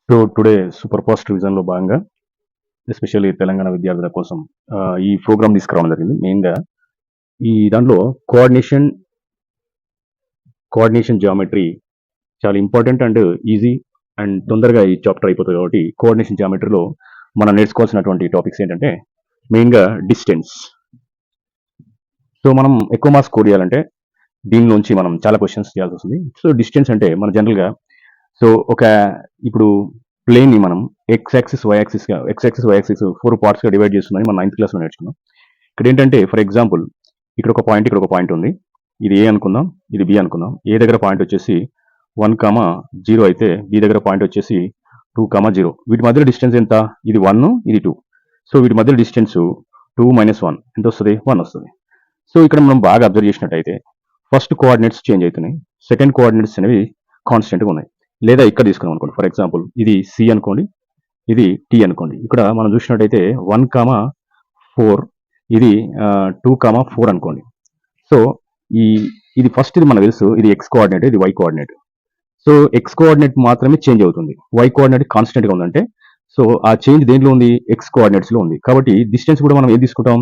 So today super fast రివిజన్లో భాగంగా especially Telangana విద్యార్థుల కోసం ఈ ప్రోగ్రామ్ తీసుకురావడం జరిగింది. మెయిన్గా ఈ దాంట్లో కోఆర్డినేషన్ జామెట్రీ చాలా ఇంపార్టెంట్ అండ్ ఈజీ అండ్ తొందరగా ఈ చాప్టర్ అయిపోతుంది. కాబట్టి కోఆర్డినేషన్ జామెట్రీలో మనం నేర్చుకోవాల్సినటువంటి టాపిక్స్ ఏంటంటే మెయిన్గా డిస్టెన్స్. సో మనం ఎక్కువ మార్క్స్ స్కోర్ చేయాలంటే దీనిలోంచి మనం చాలా క్వశ్చన్స్ చేయాల్సి వస్తుంది. సో డిస్టెన్స్ అంటే మన జనరల్గా ఒక ఇప్పుడు ప్లేన్ ని మనం x axis why axis 4 parts గా డివైడ్ చేస్తుందని మనం 9th క్లాస్ లో నేర్చుకున్నాం. ఇక్కడ ఏంటంటే ఫర్ ఎగ్జాంపుల్ ఇక్కడ ఒక పాయింట్ ఉంది. ఇది ఏ అనుకుందాం, ఇది బి అనుకుందాం. ఏ దగ్గర పాయింట్ వచ్చేసి 1,0 అయితే బి దగ్గర పాయింట్ వచ్చేసి 2,0. వీటి మధ్యలో డిస్టెన్స్ ఎంత? ఇది 1, ఇది 2. సో వీటి మధ్యలో డిస్టెన్స్ 2 - 1 ఎంత వస్తుంది? 1 వస్తుంది. సో ఇక్కడ మనం బాగా అబ్జర్వ్ చేసినట్టయితే ఫస్ట్ కోఆర్డినేట్స్ చేంజ్ అవుతున్నాయి, సెకండ్ కోఆర్డినేట్స్ అనేవి కాన్స్టెంట్గా ఉన్నాయి. లేదా ఇక్కడ తీసుకున్నాం అనుకోండి, ఫర్ ఎగ్జాంపుల్ ఇది సి అనుకోండి, ఇది టీ అనుకోండి. ఇక్కడ మనం చూసినట్టయితే 1,4, ఇది 2,4 అనుకోండి. సో ఇది ఫస్ట్, ఇది మనకు తెలుసు, ఇది ఎక్స్ కోఆర్డినేట్, ఇది y coordinate. So x coordinate మాత్రమే చేంజ్ అవుతుంది, వై కోఆర్డినేట్ కాన్స్టెంట్గా ఉందంటే సో ఆ చేంజ్ దేంట్లో ఉంది? ఎక్స్ కోఆర్డినేట్స్లో ఉంది. కాబట్టి డిస్టెన్స్ కూడా మనం ఏది తీసుకుంటాం?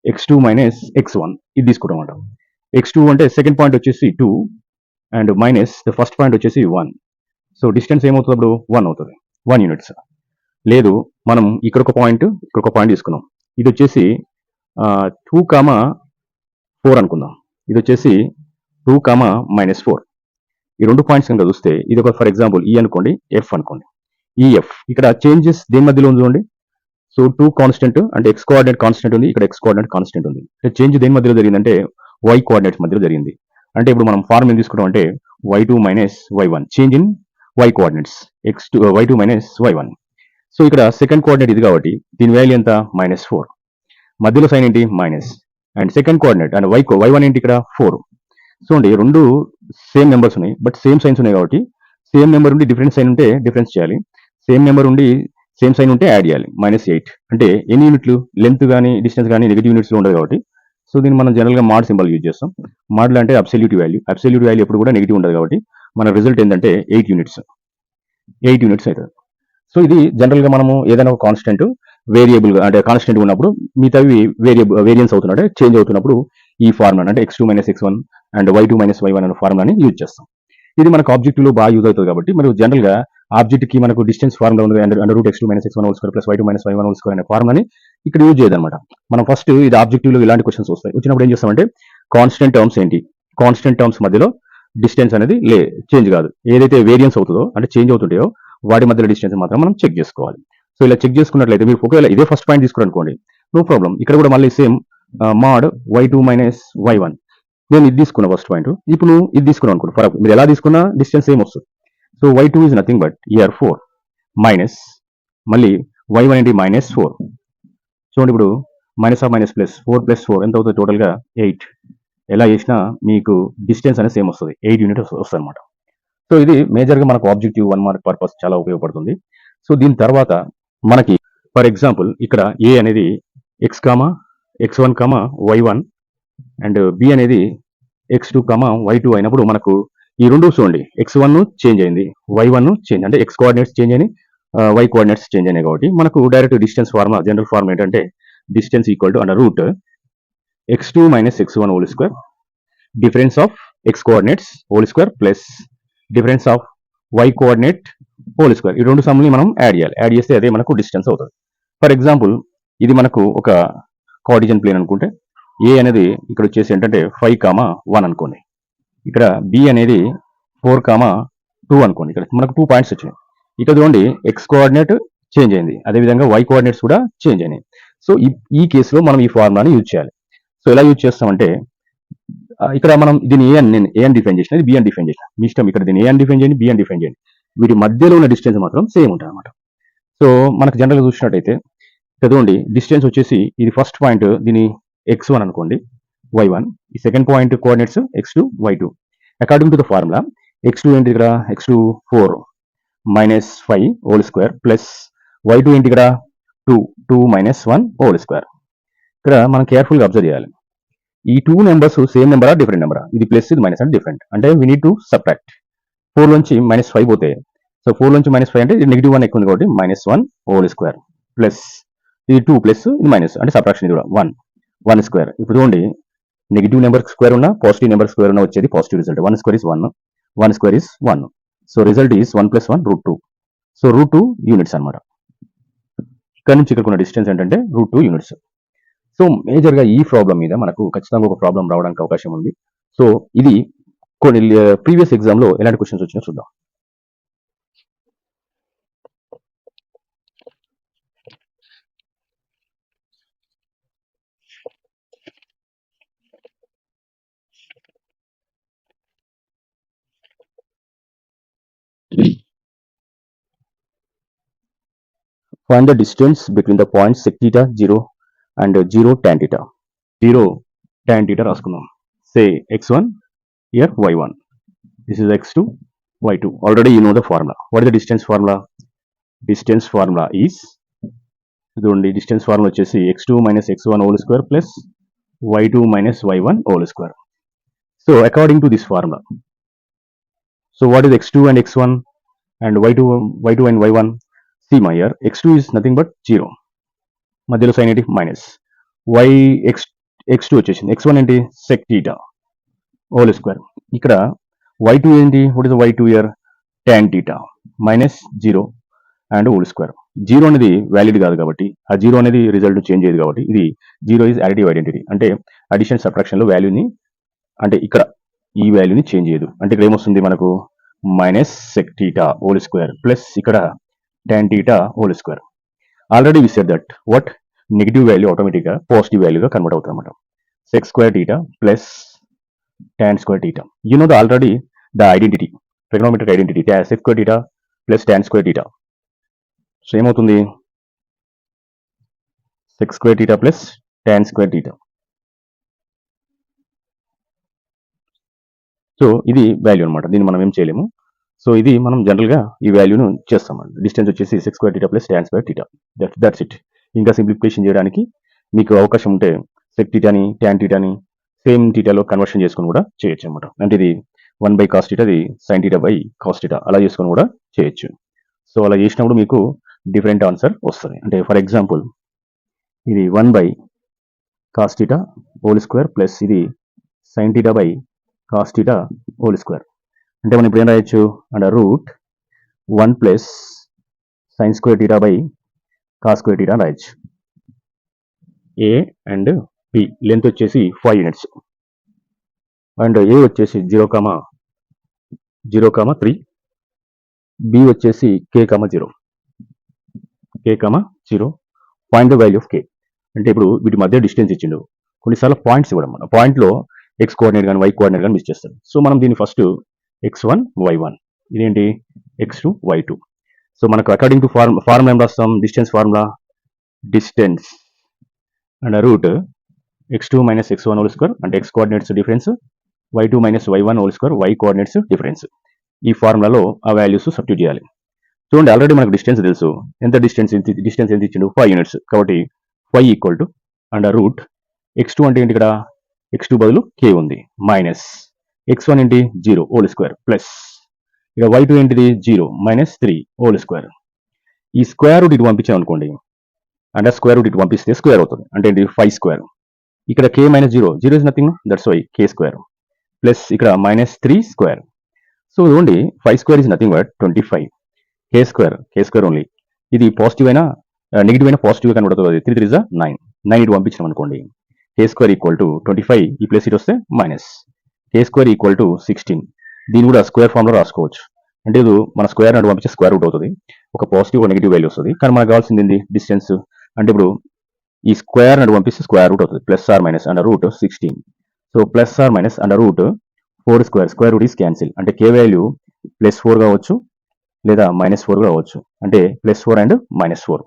x2 - x1 ఇది తీసుకుంటాం అంటాం. x2 అంటే సెకండ్ పాయింట్ వచ్చేసి 2 and minus the first point వచ్చేసి 1. సో డిస్టెన్స్ ఏమవుతుంది అప్పుడు? 1 అవుతుంది, 1 యూనిట్స్. లేదు మనం ఇక్కడ ఒక పాయింట్ తీసుకున్నాం. ఇది వచ్చేసి 2,4 అనుకుందాం. ఇది వచ్చేసి 2,-4. ఈ 2 పాయింట్స్ కనుక చూస్తే ఇది ఒక ఫర్ ఎగ్జాంపుల్ ఈ అనుకోండి, ఎఫ్ అనుకోండి. ఈ ఎఫ్ ఇక్కడ చేంజెస్ దేని మధ్యలో ఉంది చూడండి. సో 2 కాన్స్టెంట్ అంటే ఎక్స్ కోఆర్డినేట్ కాన్స్టెంట్ ఉంది, ఇక్కడ ఎక్స్ కోఆర్డినేట్ కాన్స్టెంట్ ఉంది. చేంజ్ దేని మధ్యలో జరిగిందంటే వై కోఆర్డినేట్స్ మధ్యలో జరిగింది. అంటే ఇప్పుడు మనం ఫార్మ్ ఏం తీసుకుంటాం అంటే y2 - y1 change in y coordinates, y2 - y1. So ఇక్కడ సెకండ్ కోఆర్డినేట్ ఇది కాబట్టి దీని వాల్యూ ఎంత? -4. మధ్యలో సైన్ ఏంటి? Minus. And second coordinate and y1 ఏంటి? ఇక్కడ 4. సో అండి రెండు సేమ్ నెంబర్స్ ఉన్నాయి, బట్ సేమ్ సైన్స్ ఉన్నాయి కాబట్టి సేమ్ నెంబర్ ఉండి డిఫరెంట్ సైన్ ఉంటే డిఫరెన్స్ చేయాలి, సేమ్ నెంబర్ ఉండి సేమ్ సైన్ ఉంటే యాడ్ చేయాలి. -8 అంటే ఎన్ని యూనిట్లు? లెంత్ కానీ డిస్టెన్స్ కానీ నెగిటివ్ యూనిట్స్లో ఉండదు కాబట్టి సో దీన్ని మనం జనరల్గా మాడ్ సింబల్ యూజ్ చేస్తాం. మాడ్లో అంటే అబ్సల్యూట్ వాల్యూ ఎప్పుడు కూడా నెగిటివ్ ఉండదు కాబట్టి మన రిజల్ట్ ఏంటంటే 8 యూనిట్స్ అవుతుంది. సో ఇది జనరల్గా మనము ఏదైనా ఒక కాన్స్టెంట్ వేరియబుల్ అంటే కాన్స్టెంట్ ఉన్నప్పుడు మిగతావి వేరియన్స్ అవుతున్నాడు, చేంజ్ అవుతున్నప్పుడు ఈ ఫార్ములా అంటే x2 - x1 and y2 - y1 అనే ఫార్ములాని యూజ్ చేస్తాం. ఇది మనకు ఆబ్జెక్టివ్లో బాగా యూజ్ అవుతుంది కాబట్టి మరి జనరల్గా ఆబ్జెక్ట్కి మనకు డిస్టెన్స్ ఫార్ములా ఉంది, √x2 - x1² + y2 - y1² అనే ఫార్ములాని ఇక్కడ యూజ్ చేయదన్నమాట. మనం ఫస్ట్ ఇది ఆబ్జెక్టివ్లో ఇలాంటి క్వశ్చన్స్ వచ్చినప్పుడు ఏం చేస్తామంటే కాన్స్టెంట్ టర్మ్స్ ఏంటి, కాన్స్టెంట్ టర్మ్స్ మధ్యలో డిస్టెన్స్ అనేది చేంజ్ కాదు, ఏదైతే వేరియన్స్ అవుతుందో అంటే చేంజ్ అవుతుంటాయో వాటి మధ్యలో డిస్టెన్స్ మాత్రం మనం చెక్ చేసుకోవాలి. సో ఇలా చెక్ చేసుకున్నట్లయితే మీరు ఒకవేళ ఇదే ఫస్ట్ పాయింట్ తీసుకోవాలనుకోండి, నో ప్రాబ్లం. ఇక్కడ కూడా మళ్ళీ సేమ్ మాడ్ y2 - y1. నేను ఇది తీసుకున్నా ఫస్ట్ పాయింట్, ఇప్పుడు నువ్వు ఇది తీసుకున్నావు అనుకోండి, ఫర్ మీరు ఎలా తీసుకున్నా డిస్టెన్స్ సేమ్ వస్తుంది. So y2 is nothing but year 4 minus మళ్ళీ y1 ఏంటి? -4. చూడండి ఇప్పుడు -4 ఎంత అవుతుంది? టోటల్గా 8. ఎలా చేసినా మీకు డిస్టెన్స్ అనేది సేమ్ వస్తుంది, 8 యూనిట్స్ వస్తుంది అనమాట. సో ఇది మేజర్గా మనకు ఆబ్జెక్టివ్ 1 మార్క్ పర్పస్ చాలా ఉపయోగపడుతుంది. సో దీని తర్వాత మనకి ఫర్ ఎగ్జాంపుల్ ఇక్కడ ఏ అనేది x1, y1 అండ్ బి అనేది x2, y2 అయినప్పుడు మనకు ఈ రెండు చూడండి, x1 చేంజ్ అయింది, y1 చేంజ్ అంటే x కోఆర్డినేట్స్ చేంజ్ అయినాయి, y కోఆర్డినేట్స్ చేంజ్ అయినాయి కాబట్టి మనకు direct distance formula, general form ఏంటంటే distance equal to x2 - x1² difference of x coordinates (² plus difference of y coordinate (²). ఈ రెండు సమ్ని మనం యాడ్ చేయాలి, యాడ్ చేస్తే అదే మనకు డిస్టెన్స్ అవుతుంది. ఫర్ ఎగ్జాంపుల్ ఇది మనకు ఒక కార్టిజియన్ ప్లేన్ అనుకుంటే ఏ అనేది ఇక్కడ వచ్చేసి ఏంటంటే 5,1 అనుకోండి, ఇక్కడ బి అనేది 4,2 అనుకోండి. ఇక్కడ మనకు 2 పాయింట్స్ వచ్చినాయి. ఇక్కడ చూడండి ఎక్స్ కోఆర్డినేట్ చేంజ్ అయింది, అదేవిధంగా వై కోఆర్డినేట్స్ కూడా చేంజ్ అయినాయి. సో ఈ కేసులో మనం ఈ ఫార్ములాని యూజ్ చేయాలి. సో ఎలా యూజ్ చేస్తామంటే ఇక్కడ మనం దీన్ని ఏ అని డిఫైన్ చేసిన, ఇది బి అని డిఫైన్ చేసిన, మీ ఇష్టం. ఇక్కడ దీన్ని ఏ అని డిఫైన్ చేయండి, బి అని డిఫైన్ చేయండి, వీటి మధ్యలో ఉన్న డిస్టెన్స్ మాత్రం సేమ్ ఉంటుంది అనమాట. సో మనకు జనరల్గా చూసినట్టయితే చదవండి, డిస్టెన్స్ వచ్చేసి ఇది ఫస్ట్ పాయింట్, దీని x1 అనుకోండి, y1. ఈ second point coordinates x2, y2. According to the formula x2 ఏంటి? ఇక్కడ x2 4 -5² ప్లస్ y2 ఏంటి? ఇక్కడ 2 - 1² ఇక్కడ మనం కేర్ఫుల్గా అబ్జర్వ్ చేయాలి. ఈ 2 నెంబర్స్ సేమ్ నెంబరా డిఫరెంట్ నెంబరా? ఇది ప్లస్, ఇది మైనస్ అంటే డిఫరెంట్, అంటే వీ నీడ్ టు సబ్ట్రాక్ట్. 4 నుంచి -5 పోతే సో 4 నుంచి -5 అంటే ఇది -1 ఎక్కువ ఉంది కాబట్టి -1 హోల్ స్క్వేర్ ప్లస్ ఇది 2 ప్లస్ ఇది మైనస్ అంటే సబ్ట్రాక్షన్ ఇది కూడా 1 స్క్వేర్. ఇప్పుడు చూడండి నెగిటివ్ నెంబర్ స్క్వేర్ ఉన్న పాజిటివ్ నెంబర్ స్క్వేర్ ఉన్న వచ్చేది positive result. 1 square is 1, 1 square is 1. So result is 1 + 1 √2. So √2 units అనమాట. ఇక్కడ నుంచి ఇక్కడికి ఉన్న డిస్టెన్స్ ఏంటంటే √2 యూనిట్స్. సో మేజర్గా ఈ ప్రాబ్లం మీద మనకు ఖచ్చితంగా ఒక ప్రాబ్లం రావడానికి అవకాశం ఉంది. సో ఇది కొన్ని ప్రీవియస్ ఎగ్జామ్లో ఎలాంటి క్వశ్చన్స్ వచ్చినా చూద్దాం. Find the distance between the points sec theta 0 and 0 tan theta. 0 tan theta రాసుకుందాం. Say x1, here y1. This is x2, y2. Already you know the formula. What is the distance formula? Distance formula is ఇదిగోండి distance formula వచ్చేసి x2 - x1 whole square plus y2 - y1 whole square. So according to this formula, so what is x2 and x1 and y2 and y1? See my here x2 is nothing but 0, మధ్యలో sign ఏంటి minus, x2 వచ్చేసింది, x1 ఏంటి check theta whole square. ఇక్కడ y2 ఏంటి, what is y2 year tan theta -0 and whole square. 0 అనేది valid కాదు కాబట్టి, ఆ 0 అనేది రిజల్ట్ చేంజ్ అయ్యేది కాబట్టి ఇది 0 ఈజ్ అడిటివ్ ఐడెంటిటీ. అంటే అడిషన్ సబ్ట్రాక్షన్లో వాల్యూని అంటే ఇక్కడ ఈ వాల్యూని చేంజ్ చేయదు. అంటే ఇక్కడ ఏమొస్తుంది మనకు -sec theta whole square plus ఇక్కడ tan theta whole square. Already we said that what negative value ఆటోమేటిక్గా పాజిటివ్ వాల్యూగా కన్వర్ట్ అవుతుంది అనమాట. sec square theta plus tan square theta. You know the already the identity, trigonometric identity, sec square theta plus tan square theta. So ఏమవుతుంది sec square theta plus tan square theta. So ఇది value అనమాట, దీన్ని మనం ఏం చేయలేము. So ఇది మనం జనరల్గా ఈ వాల్యూను చేస్తామండి. డిస్టెన్స్ వచ్చేసి sec square theta plus tan square theta. That's it. ఇంకా సింప్లిఫికేషన్ చేయడానికి మీకు అవకాశం ఉంటే sec thetaని tan thetaని సేమ్ థీటాలో కన్వర్షన్ చేసుకొని కూడా చేయొచ్చు అనమాట. అంటే ఇది 1/cos theta, అది sin theta by cos theta అలా చేసుకొని కూడా చేయొచ్చు. సో అలా చేసినప్పుడు మీకు డిఫరెంట్ ఆన్సర్ వస్తుంది. అంటే ఫర్ ఎగ్జాంపుల్ ఇది 1/cos theta whole square plus ఇది sin theta by cos theta whole square. అంటే మనం ఇప్పుడు ఏం రాయొచ్చు, under root 1 plus sin square theta by cos square theta అని రాయొచ్చు. ఏ అండ్ బి లెంత్ వచ్చేసి 5 యూనిట్స్ అండ్ ఏ వచ్చేసి 0,3, బి వచ్చేసి k,0, find the value of K. అంటే ఇప్పుడు వీటి మధ్య డిస్టెన్స్ ఇచ్చిండు, కొన్నిసార్లు పాయింట్స్ ఇవ్వడం మన పాయింట్లో ఎక్స్ కోఆర్డినేట్ కానీ వై కోఆర్డినేట్ కానీ మిస్ చేస్తాడు. సో మనం దీన్ని ఫస్ట్ x1 y1, ఇదేంటి x2 y2. సో మనకు అకార్డింగ్ టు ఫార్ములా ఏం రాస్తాం, distance formula, distance under root x2 - x1 whole square అంటే x coordinates difference, y2 - y1 whole square y coordinates difference. ఈ ఫార్ములాలో ఆ వాల్యూస్ సబ్స్టిట్యూట్ చేయాలి. చూడండి ఆల్రెడీ మనకు డిస్టెన్స్ తెలుసు, ఎంత డిస్టెన్స్ ఎంత ఇచ్చిండు 5 యూనిట్స్ కాబట్టి 5 equal to under root x2 అంటే ఏంటి, ఇక్కడ x2 బదులు k ఉంది, మైనస్ x1 ఏంటి 0 హోల్ స్క్వేర్ ప్లస్ ఇక y2 ఏంటిది 0 -3 హోల్ స్క్వేర్. ఈ స్క్వేర్ రూట్ ఇటు పంపించాం అనుకోండి, అంటే స్క్వేర్ రూట్ ఇటు పంపిస్తే స్క్వేర్ అవుతుంది, అంటే ఏంటి 5 స్క్వేర్. ఇక్కడ k - 0 is nothing, that's why k square plus ఇక్కడ -3 స్క్వేర్. సో చూడండి 5 square is nothing but 25, k square only. ఇది పాజిటివ్ అయినా నెగిటివ్ అయినా పాజిటివ్ కన్వర్ట్ అవుతుంది. 3 3 = 9 ఇటు పంపించాం అనుకోండి, k స్క్వేర్ ఈక్వల్ టు 25, ఈ ప్లస్ ఇటు వస్తే minus k square equal to 16. దీన్ని కూడా స్క్వేర్ ఫామ్లో రాసుకోవచ్చు. అంటే ఇది మన స్క్వేర్ అటు పంపించే స్క్వేర్ రూట్ అవుతుంది, ఒక పాజిటివ్ ఒక నెగిటివ్ వాల్యూ వస్తుంది. కానీ మనకు కావాల్సింది ఏంది డిస్టెన్స్. అంటే ఇప్పుడు ఈ స్క్వేర్ అటు పంపిస్తే స్క్వేర్ రూట్ అవుతుంది, plus or minus under root 16. So plus or minus under root 4 square root is cancel. అంటే k వాల్యూ +4 కావచ్చు లేదా -4 కావచ్చు, అంటే +4 అండ్ -4.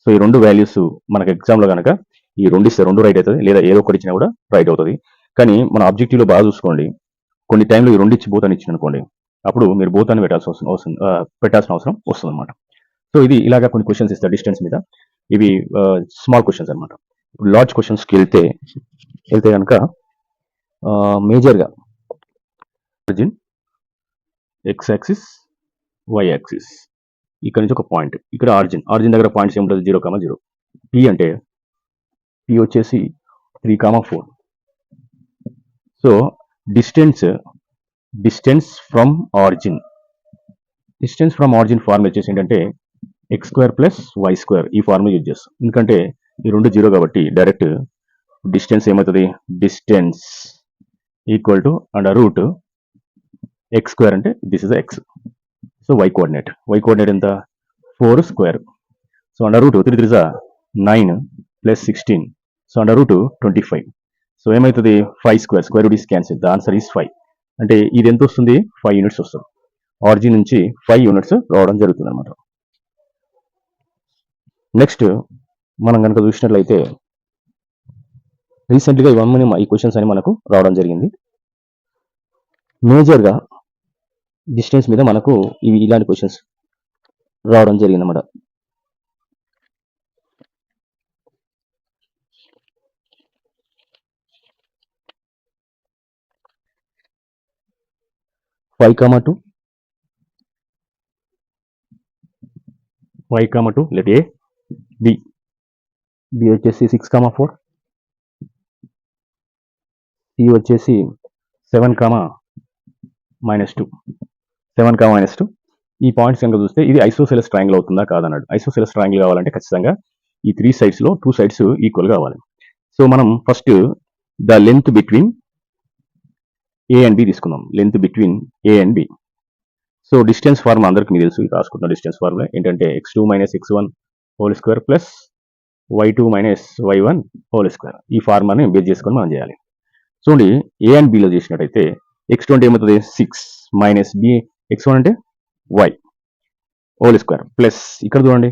సో ఈ రెండు వాల్యూస్ మనకు ఎగ్జామ్లో కనుక ఈ రెండు ఇస్తే రెండు రైట్ అవుతుంది, లేదా ఏదో ఒకటి ఇచ్చినా కూడా రైట్ అవుతుంది. కానీ మన ఆబ్జెక్టివ్లో బాగా చూసుకోండి, కొన్ని టైంలో ఈ రెండు ఇచ్చి బోతాన్ని ఇచ్చిన అనుకోండి, అప్పుడు మీరు బోతాన్ని పెట్టాల్సిన అవసరం వస్తుంది అనమాట. సో ఇది ఇలాగా కొన్ని క్వశ్చన్స్ ఇస్తారు డిస్టెన్స్ మీద. ఇవి స్మాల్ క్వశ్చన్స్ అనమాట. ఇప్పుడు లార్జ్ క్వశ్చన్స్కి వెళ్తే కనుక మేజర్గా origin x axis why axis. ఇక్కడ నుంచి ఒక పాయింట్, ఇక్కడ ఆరిజిన్ దగ్గర పాయింట్స్ ఏముంటుంది 0,0. పి అంటే పి వచ్చేసి 3,4. So distance from origin form వచ్చేసి ఏంటంటే x² + y² ఈ ఫార్ములా యూజ్ చేస్తాం. ఎందుకంటే ఈ రెండు 0 కాబట్టి డైరెక్ట్ డిస్టెన్స్ ఏమవుతుంది, డిస్టెన్స్ ఈక్వల్ టు x² అంటే this is x. So y coordinate ఎంత 4². సో √3 3 9 + 16. సో √25. సో ఏమవుతుంది 5², square root is cancel, the answer is 5. అంటే ఇది ఎంత వస్తుంది 5 యూనిట్స్ వస్తుంది. ఆరిజిన్ నుంచి 5 యూనిట్స్ రావడం జరుగుతుంది అనమాట. నెక్స్ట్ మనం కనుక చూసినట్లయితే రీసెంట్గా ఇవన్నీ ఈ క్వశ్చన్స్ అని మనకు రావడం జరిగింది. మేజర్గా డిస్టెన్స్ మీద మనకు ఇలాంటి క్వశ్చన్స్ రావడం జరిగింది అన్నమాట. Five comma two let A B వచ్చేసి 6,4, సి వచ్చేసి 7,-2. ఈ పాయింట్స్ కనుక చూస్తే ఇది ఐసోసెలస్ ట్రయాంగిల్ అవుతుందా కాదన్నాడు. ఐసోసెలస్ ట్రయాంగిల్ కావాలంటే ఖచ్చితంగా ఈ 3 సైడ్స్లో 2 సైడ్స్ ఈక్వల్ కావాలి. సో మనం first the length between A and B తీసుకుందాం. Length between A and B. So distance formula అందరికి మీకు తెలుసు, రాసుకుంటున్న డిస్టెన్స్ ఫార్ములా ఏంటంటే x2 - x1 whole square plus y2 - y1 whole square. ఈ ఫార్ములాని బేస్ చేసుకొని మనం చేయాలి. చూడండి ఏ అండ్ బిలో చేసినట్టయితే x2 అంటే ఏమవుతుంది 6 మైనస్ బి x1 అంటే y హోల్ స్క్వేర్ ప్లస్ ఇక్కడ చూడండి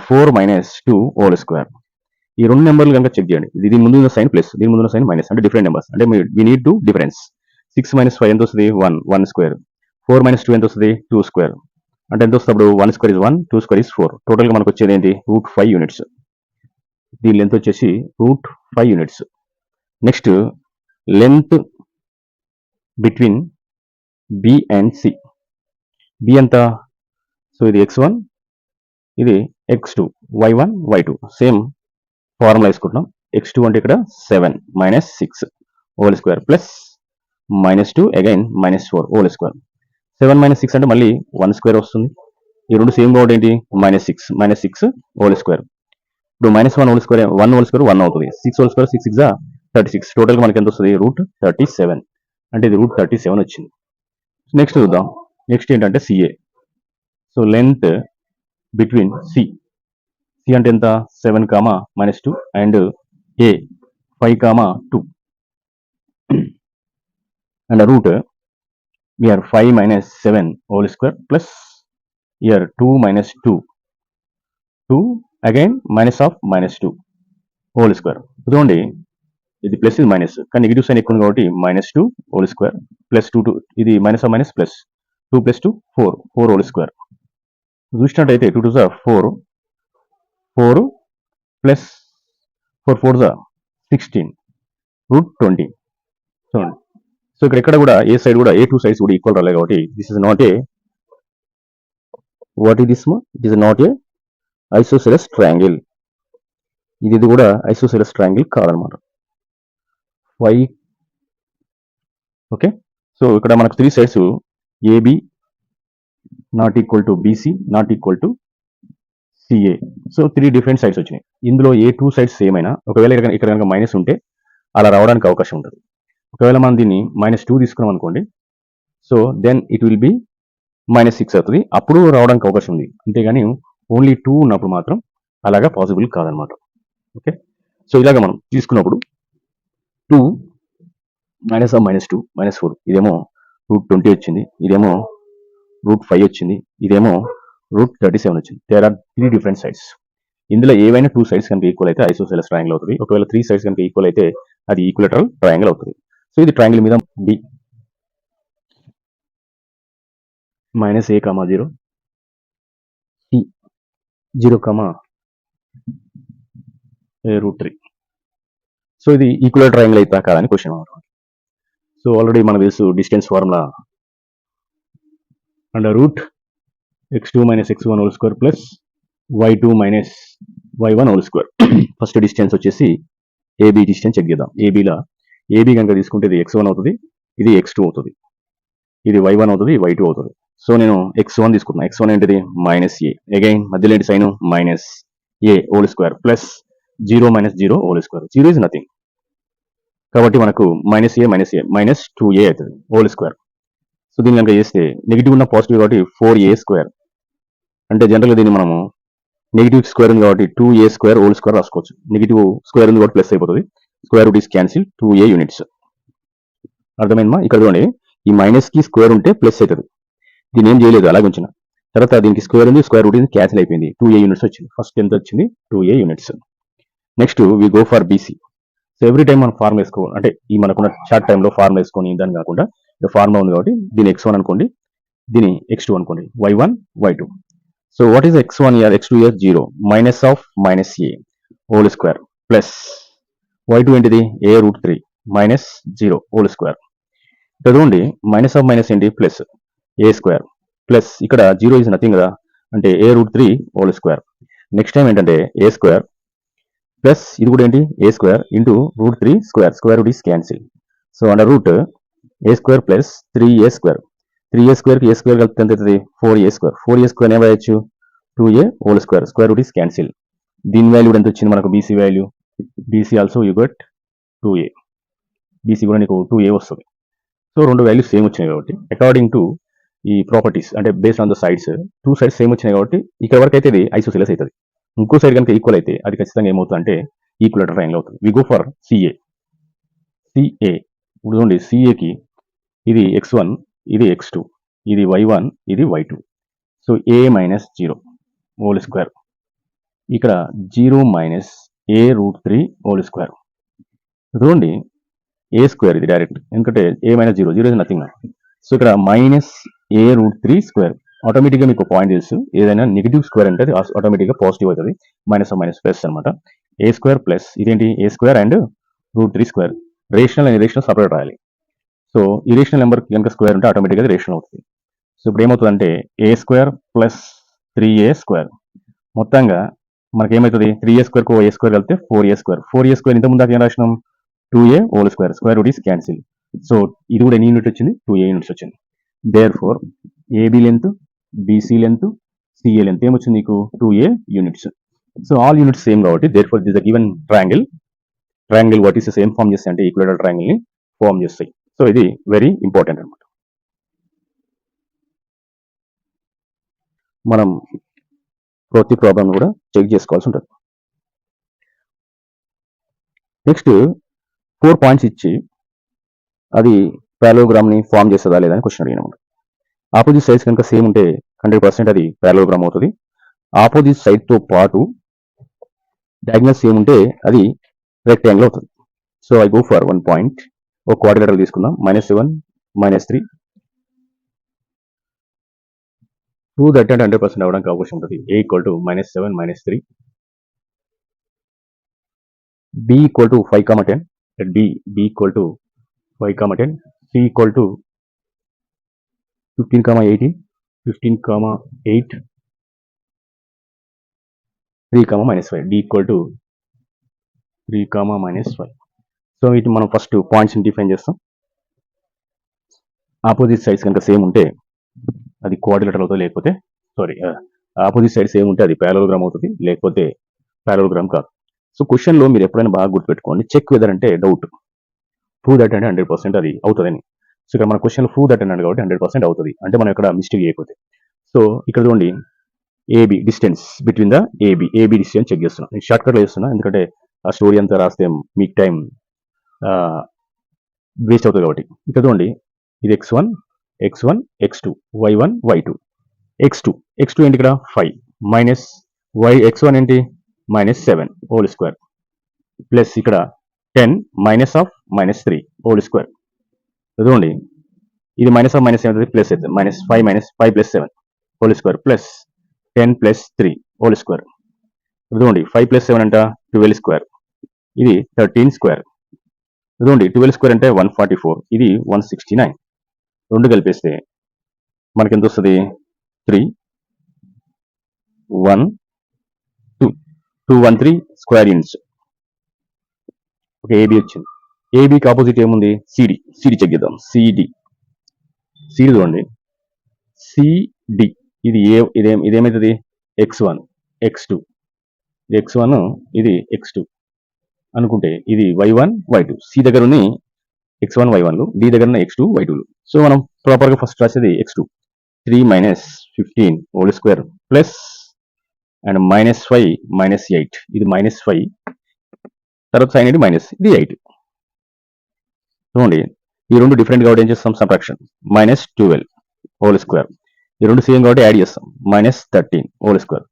4 - 2 హోల్ స్క్వేర్. ఈ రెండు నెంబర్లు కనుక చెక్ చేయండి. దీని ముందు ఉన్న సైన్ ప్లస్, దీని ముందు ఉన్న సైన్ మైనస్, అంటే డిఫరెంట్ నెంబర్స్. అంటే వీ నీడ్ టు డిఫరెన్స్. 6 - 5 ఎంత వస్తుంది 1 స్క్వేర్. 4 - 2 ఎంత వస్తుంది 2 స్క్వేర్. అంటే ఎంత వస్తుంది అప్పుడు 1 స్క్వేర్ ఇస్ 1, 2 స్క్వేర్ ఇస్ 4. టోటల్గా మనకు వచ్చేది ఏంటి √5 యూనిట్స్. దీని లెంత్ వచ్చేసి √5 units. Next length between B and C. B ఎంత, సో ఇది x1, ఇది x2, y1 y2 same formula వేసుకుంటున్నాం. x2 అంటే ఇక్కడ 7 - 6 whole square plus -2 again -4 whole square. 7 - 6 అంటే మళ్ళీ 1 స్క్వేర్ వస్తుంది. ఈ రెండు సేమ్ కాబట్టి ఏంటి -6 హోల్ స్క్వేర్. ఇప్పుడు -1 హోల్ స్క్వేర్ 1 హోల్ స్క్వేర్ 1 అవుతుంది. 6 హోల్ స్క్వేర్ 6 6 36. టోటల్గా మనకి ఎంత వస్తుంది √37. అంటే ఇది √37 వచ్చింది. నెక్స్ట్ చూద్దాం. నెక్స్ట్ ఏంటంటే CA. So length between C అంటే ఎంత 7, -2 and A 5, 2 and root here 5 - 7 whole square plus here 2 - 2 again minus of -2 whole square. చూడండి ఇది ప్లస్ ఇది మైనస్, కానీ నెగిటివ్ సైన్ ఎక్కువ ఉంది కాబట్టి -2 హోల్ స్క్వేర్ ప్లస్ 2 ఇది minus of minus plus 2 + 2 4 whole square. చూసినట్టయితే 2 2 4 ప్లస్ 4 4 16 √20. చూడండి. సో ఇక్కడ కూడా ఏ సైడ్ కూడా ఏ 2 సైడ్స్ కూడా ఈక్వల్ రాలేదు కాబట్టి this is not a what is this it is not a isosceles triangle. ఇది కూడా ఐసోసెలస్ ట్రయాంగిల్ కాదనమాట. ఓకే. సో ఇక్కడ మనకు 3 sides AB not equal to BC not equal to CA. So 3 different sides వచ్చినాయి. ఇందులో ఏ 2 sides same అయినా ఒకవేళ ఇక్కడ కనుక మైనస్ ఉంటే అలా రావడానికి అవకాశం ఉంటుంది. ఒకవేళ మనం దీన్ని -2 తీసుకున్నాం అనుకోండి, so then it will be -6 అవుతుంది. అప్పుడు రావడానికి అవకాశం ఉంది. అంతేగాని ఓన్లీ 2 ఉన్నప్పుడు మాత్రం అలాగా పాసిబుల్ కాదనమాట. ఓకే. సో ఇలాగ మనం తీసుకున్నప్పుడు 2 -2 -4 ఇదేమో √20 వచ్చింది, ఇదేమో √5 వచ్చింది, ఇదేమో √37 వచ్చింది. There are 3 different sides. ఇందులో ఏవైనా 2 సైడ్స్ కనుక ఈక్వల్ అయితే ఐసోసెలస్ ట్రయాంగిల్ అవుతుంది. ఒకవేళ 3 సైడ్స్ కనుక ఈక్వల్ అయితే అది ఈక్విలేటరల్ ట్రయాంగిల్ అవుతుంది. సో ఇది ట్రయాంగిల్ మీద బి -a, 0 సి 0, √3. సో ఇది ఈక్వల్ ట్రయాంగిల్ అవుతా కాదని క్వశ్చన్ అనమాట. సో ఆల్రెడీ మనకు తెలుసు distance formula √5 x2 minus x1 whole square plus y2 minus y1 whole square. First distance వచ్చేసి ఏబీ డిస్టెన్స్ చెక్ చేద్దాం. ఏబీలో ఏబీ కనుక తీసుకుంటే ఇది x1 అవుతుంది, ఇది x2 అవుతుంది, ఇది y1 అవుతుంది, y2 అవుతుంది. సో నేను x1 తీసుకున్నా. x1 ఏంటిది మైనస్ ఏ, అగైన్ మధ్యలో ఏంటి sign minus A whole square plus 0 minus 0 whole square. 0 is nothing కాబట్టి మనకు మైనస్ ఏ మైనస్ 2a అవుతుంది హోల్ స్క్వేర్. సో దీన్ని కనుక చేస్తే నెగిటివ్ ఉన్న పాజిటివ్ కాబట్టి 4a స్క్వేర్, అంటే జనరల్గా దీన్ని మనము నెగిటివ్ స్క్వేర్ ఉంది కాబట్టి 2a స్క్వేర్ హోల్ స్క్వేర్ రాసుకోవచ్చు. నెగిటివ్ స్క్వేర్ ఉంది కాబట్టి ప్లస్ అయిపోతుంది, square root is cancel 2a units. అర్థమైందమ్మా? ఇక్కడ చూడండి ఈ మైనస్ కి స్క్వేర్ ఉంటే ప్లస్ అవుతుంది, దీన్ని ఏం చేయలేదు అలాగే ఉంచిన. తర్వాత దీనికి స్క్వేర్ ఉంది, స్క్వేర్ రూట్ ఇది క్యాన్సిల్ అయిపోయింది, 2a యూనిట్స్ వచ్చింది. ఫస్ట్ ఎంత వచ్చింది 2a units. Next we go for BC. So every time మనం ఫార్మ్ వేసుకోవాలి, అంటే ఈ మనకున్న షార్ట్ టైంలో ఫార్మ్ వేసుకొని దాన్ని కాకుండా ఫార్ములా ఉంది కాబట్టి దీని x1 అనుకోండి, దీని x2 అనుకోండి, y1 y2. So what is x1 ఇయర్ x2 ఇయర్ 0 minus of minus A whole square plus y2 ఏంటిది a root 3 minus 0 whole square. చదవండి మైనస్ ఆఫ్ మైనస్ ఏంటి ప్లస్ ఏ స్క్వేర్ ప్లస్ ఇక్కడ 0 ఇస్ నథింగ్ కదా, అంటే a root 3 whole square. Next time ఏంటంటే A square plus ఇది కూడా ఏంటి A square into root 3 square, square root is cancel. So under route A square plus 3a square, 3a స్క్వేర్కి A square కలిపితే ఎంత అవుతుంది 4a స్క్వేర్, 4a స్క్వేర్ ఏం రాయొచ్చు 2a whole square, square root is cancel. దీని value ఎంత వచ్చింది మనకు BC value, BC also you got 2a, BC కూడా నీకు 2a వస్తుంది. సో రెండు వాల్యూస్ సేమ్ వచ్చినాయి కాబట్టి అకార్డింగ్ టు ఈ ప్రాపర్టీస్ అంటే based on the sides, two sides same వచ్చినాయి కాబట్టి ఇక్కడ వరకు అయితే ఇది ఐసోసిలస్ అవుతుంది. ఇంకో సైడ్ కనుక ఈక్వల్ అయితే అది ఖచ్చితంగా ఏమవుతుంది అంటే ఈక్వలేటర్ ట్రయాంగిల్ అవుతుంది. We go for CA. CA ఇప్పుడు చూడండి సిఏకి ఇది x1, ఇది x2, ఇది y1, ఇది y2. So a minus 0 whole square, ఇక్కడ 0 minus a root 3 whole square. చూడండి ఏ స్క్వేర్ ఇది డైరెక్ట్, ఎందుకంటే a minus 0, 0 is nothing. So ఇక్కడ మైనస్ a రూట్ 3 స్క్వేర్. ఆటోమేటిక్గా మీకు పాయింట్ తెలుసు, ఏదైనా నెగిటివ్ స్క్వేర్ అంటే ఆటోమేటిక్గా పాజిటివ్ అవుతుంది, మైనస్ మైనస్ ప్లస్ అనమాట. ఏ స్క్వేర్ ప్లస్ ఇదేంటి A square and root 3 square. Rational and irrational separate రాయాలి. సో ఇరేషనల్ నెంబర్ కనుక స్క్వేర్ ఉంటే ఆటోమేటిక్గా రేషనల్ అవుతుంది. సో ఇప్పుడు ఏమవుతుందంటే ఏ స్క్వేర్ ప్లస్ 3a స్క్వేర్, మొత్తంగా మనకి ఏమవుతుంది 3a స్క్వేర్కు ఏ స్క్వేర్ కలిపితే 4a స్క్వేర్, 4a స్క్వేర్ ఇంత ముందు ఏం రాసినాం 2a whole square, square root is cancel. So ఇది కూడా ఎన్ని యూనిట్ వచ్చింది 2a యూనిట్స్ వచ్చింది. Therefore AB length, BC length, CA length ఏమొచ్చింది నీకు 2a units. So all units same కాబట్టి therefore this given triangle, triangle what is same form చేస్తాయి అంటే ఈక్వలేటర్ ట్రయాంగిల్ ని ఫామ్ చేస్తాయి. సో ఇది వెరీ ఇంపార్టెంట్ అనమాట. మనం ప్రతి ప్రాబ్లం కూడా చెక్ చేసుకోవాల్సి ఉంటుంది. నెక్స్ట్ 4 పాయింట్స్ ఇచ్చి అది పారలోగ్రామ్ ని ఫామ్ చేస్తుందా లేదా అని క్వశ్చన్ అడిగినమాట. ఆపోజిట్ సైడ్స్ కనుక సేమ్ ఉంటే 100% అది పారలోగ్రామ్ అవుతుంది. ఆపోజిట్ సైడ్ తో పాటు డయాగ్నల్ సేమ్ ఉంటే అది రెక్టాంగిల్ అవుతుంది. So I go for 1 point, ఒక క్వాడ్రిలేటరల్ తీసుకుందాం, -7 -3. ప్రూవ్ దట్ అంటే 100% అవడానికి అవకాశం ఉంటుంది. a = -7 -3, b = 5, 10, b = 5, 10, c = 15, 18, 15, 8, 3, -5, d = 3, -5. So వీటిని మనం ఫస్ట్ పాయింట్స్ని డిఫైన్ చేస్తాం. ఆపోజిట్ సైడ్స్ కనుక సేమ్ ఉంటే అది క్వాడ్రిలేటరల్ అవుతుంది, లేకపోతే ఆపోజిట్ సైడ్ సేమ్ ఉంటే అది పారలోగ్రామ్ అవుతుంది, లేకపోతే పారలోగ్రామ్ కాదు. సో క్వశ్చన్లో మీరు ఎప్పుడైనా బాగా గుర్తుపెట్టుకోండి, చెక్ వెదర్ అంటే డౌట్, ప్రూవ్ దట్ అంటే 100% అది అవుతుందని. సో ఇక్కడ మన క్వశ్చన్లో ప్రూవ్ దట్ అన్నాడు కాబట్టి 100% అవుతుంది, అంటే మనం ఇక్కడ మిస్టేక్ చేయకపోతే. సో ఇక్కడ చూడండి AB distance between the AB distance check చేస్తున్నాం. నేను షార్ట్ కట్లో చేస్తున్నా, ఎందుకంటే ఆ స్టోరీ అంతా రాస్తే మీకు టైం వేస్ట్ అవుతుంది కాబట్టి. ఇక్కడ చూడండి ఇది x1, x2, y1, y2. x2 ఏంటి ఇక్కడ 5 మైనస్ x1 ఏంటి -7 హోల్ స్క్వేర్ ప్లస్ ఇక్కడ 10 మైనస్ ఆఫ్ -3 హోల్ స్క్వేర్. చూడండి ఇది మైనస్ ఆఫ్ మైనస్ ఏమవుతుంది ప్లస్ అవుతుంది, -5 + 7 whole square plus 10 + 3 whole square. చూడండి 5 + 7 అంటే 12 స్క్వేర్, ఇది 13 స్క్వేర్. చూడండి 12 స్క్వేర్ అంటే 144, ఇది 169. రెండు కలిపేస్తే మనకి ఎంత వస్తుంది 3. 1 2 2 1 3 స్క్వేర్ యూనిట్స్. ఓకే, ఏబి వచ్చింది. ఏబికి ఆపోజిట్ ఏముంది? సిడి. సిడి చెక్ చేద్దాం. సిడి చూడండి, సిడి ఇది ఇదేమవుతుంది? x1 x2, ఇది x1 ఇది x2 అనుకుంటే ఇది y1 y2. సి దగ్గర ఉన్న x1 y1లు, డి దగ్గర ఉన్న x2 y2లు. సో మనం ప్రాపర్గా ఫస్ట్ రాసేది x2 3 minus 15 whole square plus and -5 -8, ఇది -5 తర్వాత సైన్ ఇది మైనస్, ఇది 8. చూడండి, ఈ రెండు డిఫరెంట్ కాబట్టి ఏం చేస్తాం? సబ్ట్రాక్షన్. -12 whole square. ఈ రెండు సేమ్ కాబట్టి యాడ్ చేస్తాం. -13 హోల్ స్క్వేర్.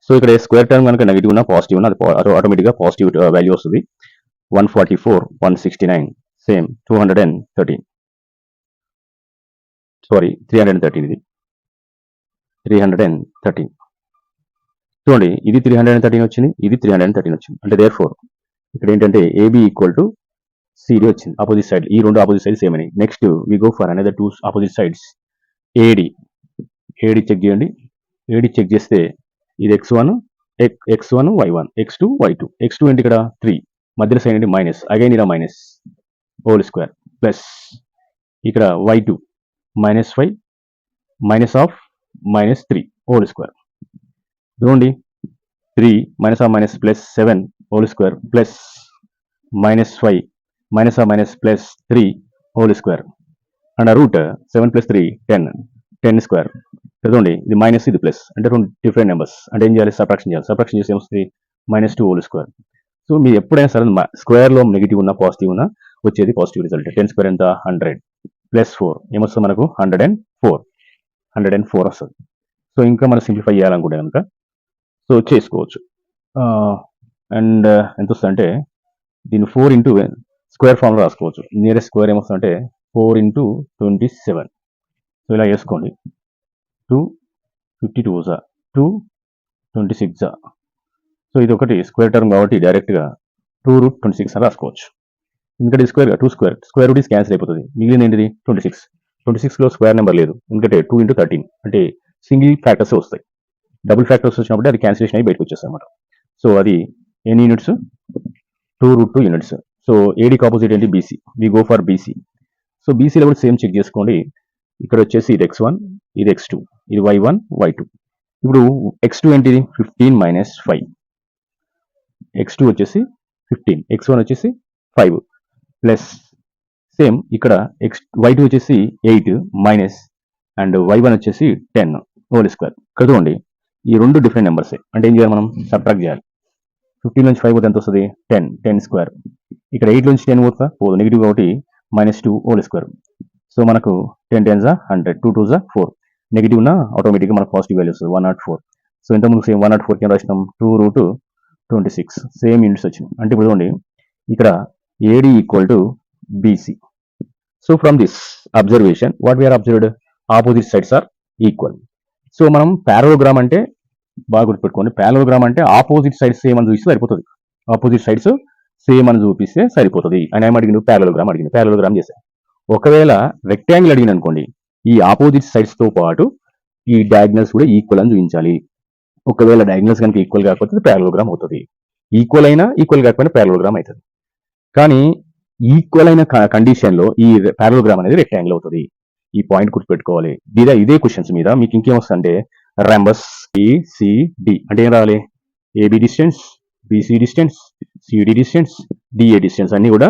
సో ఇక్కడ స్క్వేర్ టర్మ్ కనుక నెగిటివ్ ఉన్నా పాజిటివ్ ఉన్నా అది ఆటోమేటిక్గా పాజిటివ్ వాల్యూ వస్తుంది. 144 169 సేమ్ 213, సారీ 313, ఇది 313. చూడండి, ఇది 313 వచ్చింది, ఇది 313 వచ్చింది. అంటే దేర్ ఫోర్ ఇక్కడ ఏంటంటే ఏబి ఈక్వల్ టు సిడి వచ్చింది. ఆపోజిట్ సైడ్, ఈ రెండు ఆపోజిట్ సైడ్ సేమ్ అని. Next we go for another two opposite sides. AD check చేయండి. ఏడి చెక్ చేస్తే ఇది x1 y1, x2 y2. x2 ఏంటి ఇక్కడ 3, మధ్యలో సైన్ ఏంటి మైనస్, అగైన్ ఇలా మైనస్ హోల్ స్క్వేర్ ప్లస్ ఇక్కడ y2 -5 -3 హోల్ స్క్వేర్. చూడండి, 3 - plus 7 whole square plus -5 plus 3 whole square and root 7 + 3 10 square. చూడండి, ఇది మైనస్ ఇది ప్లస్, అంటే రెండు డిఫరెంట్ నెంబర్స్. అంటే ఏం చేయాలి? సబ్ట్రాక్షన్ చేయాలి. సబ్ట్రాక్షన్ చేస్తే ఏమొస్తుంది? -2 హోల్ స్క్వేర్. సో మీరు ఎప్పుడైనా సరే స్క్వేర్లో నెగిటివ్ ఉన్నా పాజిటివ్ ఉన్నా వచ్చేది పాజిటివ్ రిజల్ట్. 10 స్క్వేర్ ఎంత? 100 ప్లస్ 4 ఏమొస్తుంది మనకు? 104 వస్తుంది. సో ఇంకా మనం సింప్లిఫై చేయాలనుకుంటే కనుక సో చేసుకోవచ్చు. అండ్ ఎంత వస్తుంది అంటే దీన్ని 4 ఇంటూ స్క్వేర్ ఫామ్లో రాసుకోవచ్చు. నియరెస్ట్ స్క్వేర్ ఏమొస్తుందంటే 4 × 27. సో ఇలా వేసుకోండి. 252 226. సో ఇది ఒకటి స్క్వేర్ టర్మ్ కాబట్టి డైరెక్ట్గా 2√26 అని రాసుకోవచ్చు. ఎందుకంటే స్క్వేర్గా 2 స్క్వేర్ రూట్ ఈస్ క్యాన్సిల్ అయిపోతుంది. మిగిలింది ఏంటిది? 26. 26లో స్క్వేర్ నెంబర్ లేదు, ఎందుకంటే 2 × 13 అంటే సింగిల్ ఫ్యాక్టర్స్ వస్తాయి. డబుల్ ఫ్యాక్టర్స్ వచ్చినప్పుడు అది క్యాన్సిలేషన్ అయ్యి బయటకు వచ్చేస్తాయి అన్నమాట. సో అది ఎన్ని యూనిట్స్? 2√2 యూనిట్స్. సో ఏడీకి ఆపోజిట్ ఏంటి? BC. We go for BC. So బీసీలో కూడా సేమ్ చెక్ చేసుకోండి. ఇక్కడ వచ్చేసి ఇది x1, ఇది x2, ఇది y1 y2. ఇప్పుడు x2 ఏంటిది? 15 - 5. x2 వచ్చేసి 15, x1 వచ్చేసి 5 ప్లస్ సేమ్ ఇక్కడ y2 వచ్చేసి 8 మైనస్ అండ్ y1 వచ్చేసి 10 హోల్ స్క్వేర్. ఇక్కడ చూడండి, ఈ రెండు డిఫరెంట్ నెంబర్సే. అంటే ఏం చేయాలి? మనం సబ్ట్రాక్ట్ చేయాలి. 15 నుంచి 5 పోతే ఎంత వస్తుంది? 10 స్క్వేర్. ఇక్కడ 8 నుంచి 10 పోతుందా? పోదు, నెగిటివ్ కాబట్టి -2 హోల్ స్క్వేర్. సో మనకు 10 10s 100, 2 2s 4. నెగిటివ్ ఉన్న ఆటోమేటిక్గా మనకు పాజిటివ్ వాల్యూ వస్తుంది 104. సో ఇంతకుముందు సేమ్ 104 కింద రాసినాం 2√26 సేమ్ యూనిట్స్ వచ్చినాయి. అంటే ఇప్పుడు చూడండి, ఇక్కడ AD equal to BC. So from this observation what we are observed? Opposite sides are equal. So మనం ప్యారలోగ్రామ్ అంటే బాగా గుర్తుపెట్టుకోండి. ప్యారలోగ్రామ్ అంటే ఆపోజిట్ సైడ్స్ సేమ్ అని చూపిస్తే సరిపోతుంది. ఆపోజిట్ సైడ్స్ సేమ్ అని చూపిస్తే సరిపోతుంది. అని ఏం అడిగిండు? ప్యారలోగ్రామ్ అడిగింది. ప్యారలోగ్రామ్ చేశాను. ఒకవేళ రెక్టాంగిల్ అడిగిన అనుకోండి, ఈ ఆపోజిట్ సైడ్స్ తో పాటు ఈ డయాగ్నల్స్ కూడా ఈక్వల్ అని చూపించాలి. ఒకవేళ డయాగ్నల్స్ కనుక ఈక్వల్ కాకపోతే ప్యారలోగ్రామ్ అవుతుంది. ఈక్వల్ అయినా ఈక్వల్ కాకపోయినా ప్యారలోగ్రామ్ అవుతుంది. కానీ ఈక్వల్ అయిన కండిషన్లో ఈ ప్యారలోగ్రామ్ అనేది రెక్టాంగిల్ అవుతుంది. ఈ పాయింట్ గుర్తుపెట్టుకోవాలి. ఇదే క్వశ్చన్స్ మీద మీకు ఇంకేం వస్తుందంటే రంబస్ ఏసిడి అంటే ఏం రావాలి? AB distance, BC distance, CD distance, DA distance అన్ని కూడా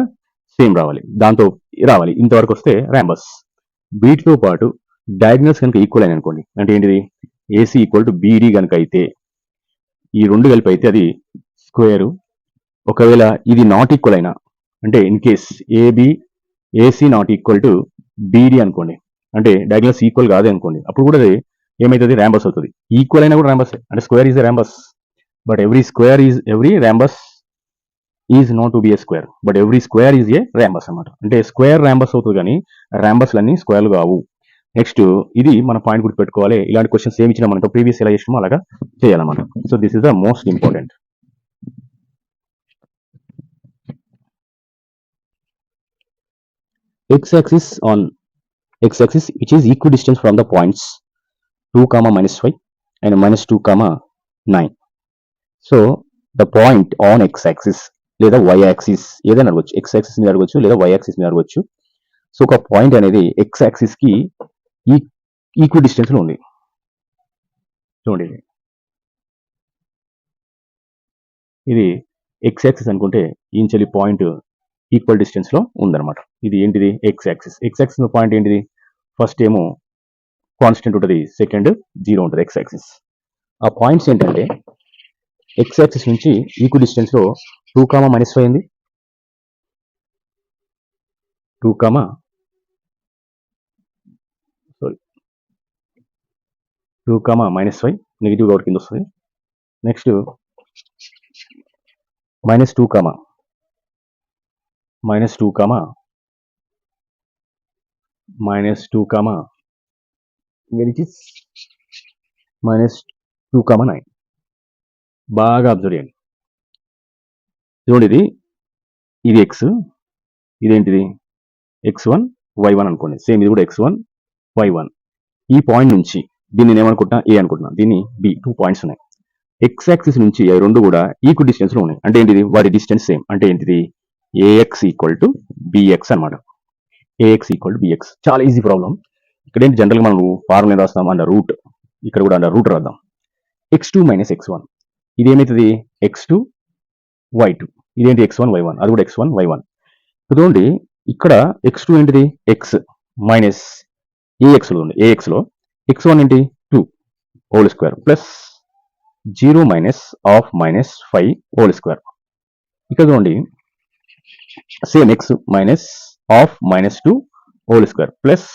సేమ్ రావాలి. దాంతో రావాలి. ఇంతవరకు వస్తే రంబస్. వీటితో పాటు డయాగ్నల్స్ కనుక ఈక్వల్ అయిన అనుకోండి, అంటే ఏంటిది? ఏసీ ఈక్వల్ టు బీడీ కనుక అయితే, ఈ రెండు కలిపి అయితే అది స్క్వేరు. ఒకవేళ ఇది నాట్ ఈక్వల్ అయినా, అంటే in case AC not equal to beedi అనుకోండి, అంటే డయాగ్నల్స్ ఈక్వల్ కాదే అనుకోండి, అప్పుడు కూడా అది ఏమవుతుంది? ర్యాంబస్ అవుతుంది. ఈక్వల్ అయినా కూడా ర్యాంబస్, అంటే square is a rhombus. But every rhombus is not to be a square, but every square is a rhombus అనమాట. అంటే స్క్వేర్ ర్యాంబస్ అవుతుంది కానీ ర్యాంబస్లన్నీ స్క్వేర్లు కావు. నెక్స్ట్ ఇది మన పాయింట్ గుర్తు పెట్టుకోవాలి. ఇలాంటి క్వశ్చన్స్ ఏమి ఇచ్చినా మనతో ప్రీవియస్ ఎలా చేసినామో అలాగా చేయాలన్నమాట. So this is the most important. x-axis which is equidistant from the points 2, -5 and -2, 9. So the point on X axis లేదా వై యాక్సిస్ ఏదైనా అడగవచ్చు. ఎక్స్ యాక్సిస్ మీద అడగవచ్చు లేదా వై యాక్సిస్ మీద అడగవచ్చు. సో ఒక పాయింట్ అనేది ఎక్స్ యాక్సిస్ కి ఈక్వి డిస్టెన్స్ లో ఉంది. చూడండి, ఇది ఎక్స్ యాక్సిస్ అనుకుంటే ఈంచలి పాయింట్ ఈక్వల్ డిస్టెన్స్ లో ఉందన్నమాట. ఇది ఏంటిది? X axis. X axis point ఏంటిది? ఫస్ట్ ఏమో కాన్స్టెంట్ ఉంటుంది, సెకండ్ 0 ఉంటుంది ఎక్స్ యాక్సిస్. ఆ పాయింట్స్ ఏంటంటే ఎక్స్ యాక్సిస్ నుంచి ఈక్వి డిస్టెన్స్ లో 2, -5 ఉంది. 2, సారీ 2, -5 నెగిటివ్ అవుట్ కింద వస్తుంది. నెక్స్ట్ -2, -2, -2, -9. బాగా అబ్జర్వ్ చేయండి. చూడండి, ఇది ఎక్స్, ఇదేంటిది? x1 y1 అనుకోండి. సేమ్ ఇది కూడా x1 y1. ఈ పాయింట్ నుంచి దీన్ని నేను ఏమనుకుంటున్నా? ఏ అనుకుంటున్నా, దీన్ని బి. 2 పాయింట్స్ ఉన్నాయి. ఎక్స్ యాక్సిస్ నుంచి అవి రెండు కూడా ఈక్వల్ డిస్టెన్స్ లో ఉన్నాయి. అంటే ఏంటిది? వాటి డిస్టెన్స్ సేమ్. అంటే ఏంటిది? ఏఎక్స్ ఈక్వల్ టు బిఎక్స్ అనమాట. AX equal to BX. చాలా ఈజీ ప్రాబ్లం. ఇక్కడ ఏంటి? జనరల్గా మనం ఫార్ములా రాస్తాం అండర్ రూట్. ఇక్కడ కూడా అండర్ రూట్ రాద్దాం. x2 - x1. ఇది ఏమవుతుంది? x2 y2. ఇదేంటి? x1 y1. అది కూడా x1 y1. చూడండి, ఇక్కడ x2 ఏంటిది? x మైనస్ ఏఎక్స్లో ఉంది. ఏఎక్స్లో x1 ఏంటి? 2 whole square plus 0 - -5 whole square. ఇక్కడ చూడండి, same x -2 whole square plus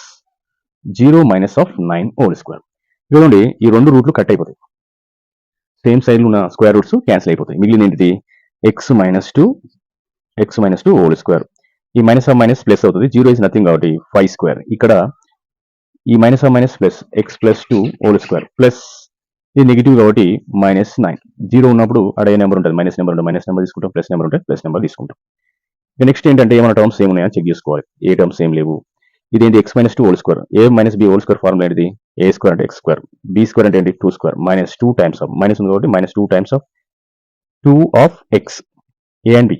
0 -9 whole square. చూడండి, ఈ రెండు రూట్లు కట్ అయిపోతాయి. సేమ్ సైడ్ ఉన్న స్క్వేర్ రూట్స్ క్యాన్సిల్ అయిపోతాయి. మిగిలిన ఏంటిది? x -2 whole square. ఈ మైనస్ ఆఫ్ మైనస్ ప్లస్ అవుతుంది. 0 ఇస్ నథింగ్ కాబట్టి 5 స్క్వేర్. ఇక్కడ ఈ minus of minus plus x+2 whole square plus ఇది నెగిటివ్ కాబట్టి -9. 0 ఉన్నప్పుడు అడే నెంబర్ ఉంటుంది, మైనస్ నెంబర్ ఉంటుంది, మైనస్ నెంబర్ తీసుకుంటాం, ప్లస్ నెంబర్ ఉంటే ప్లస్ నెంబర్ తీసుకుంటాం. నెక్స్ట్ ఏంటంటే ఏమైనా టర్మ్స్ ఏమి ఉన్నాయని చెక్ చేసుకోవాలి. ఏ టర్మ్స్ ఏం లేవు. ఇదేంటి? x-2 whole square. a - b whole square formula ఏంటిది? a స్క్వేర్ అంటే x స్క్వేర్, b స్క్వేర్ అంటే ఏంటి? 2 square minus 2 times of minus ఉంది కాబట్టి -2 times of 2 of x, a and b.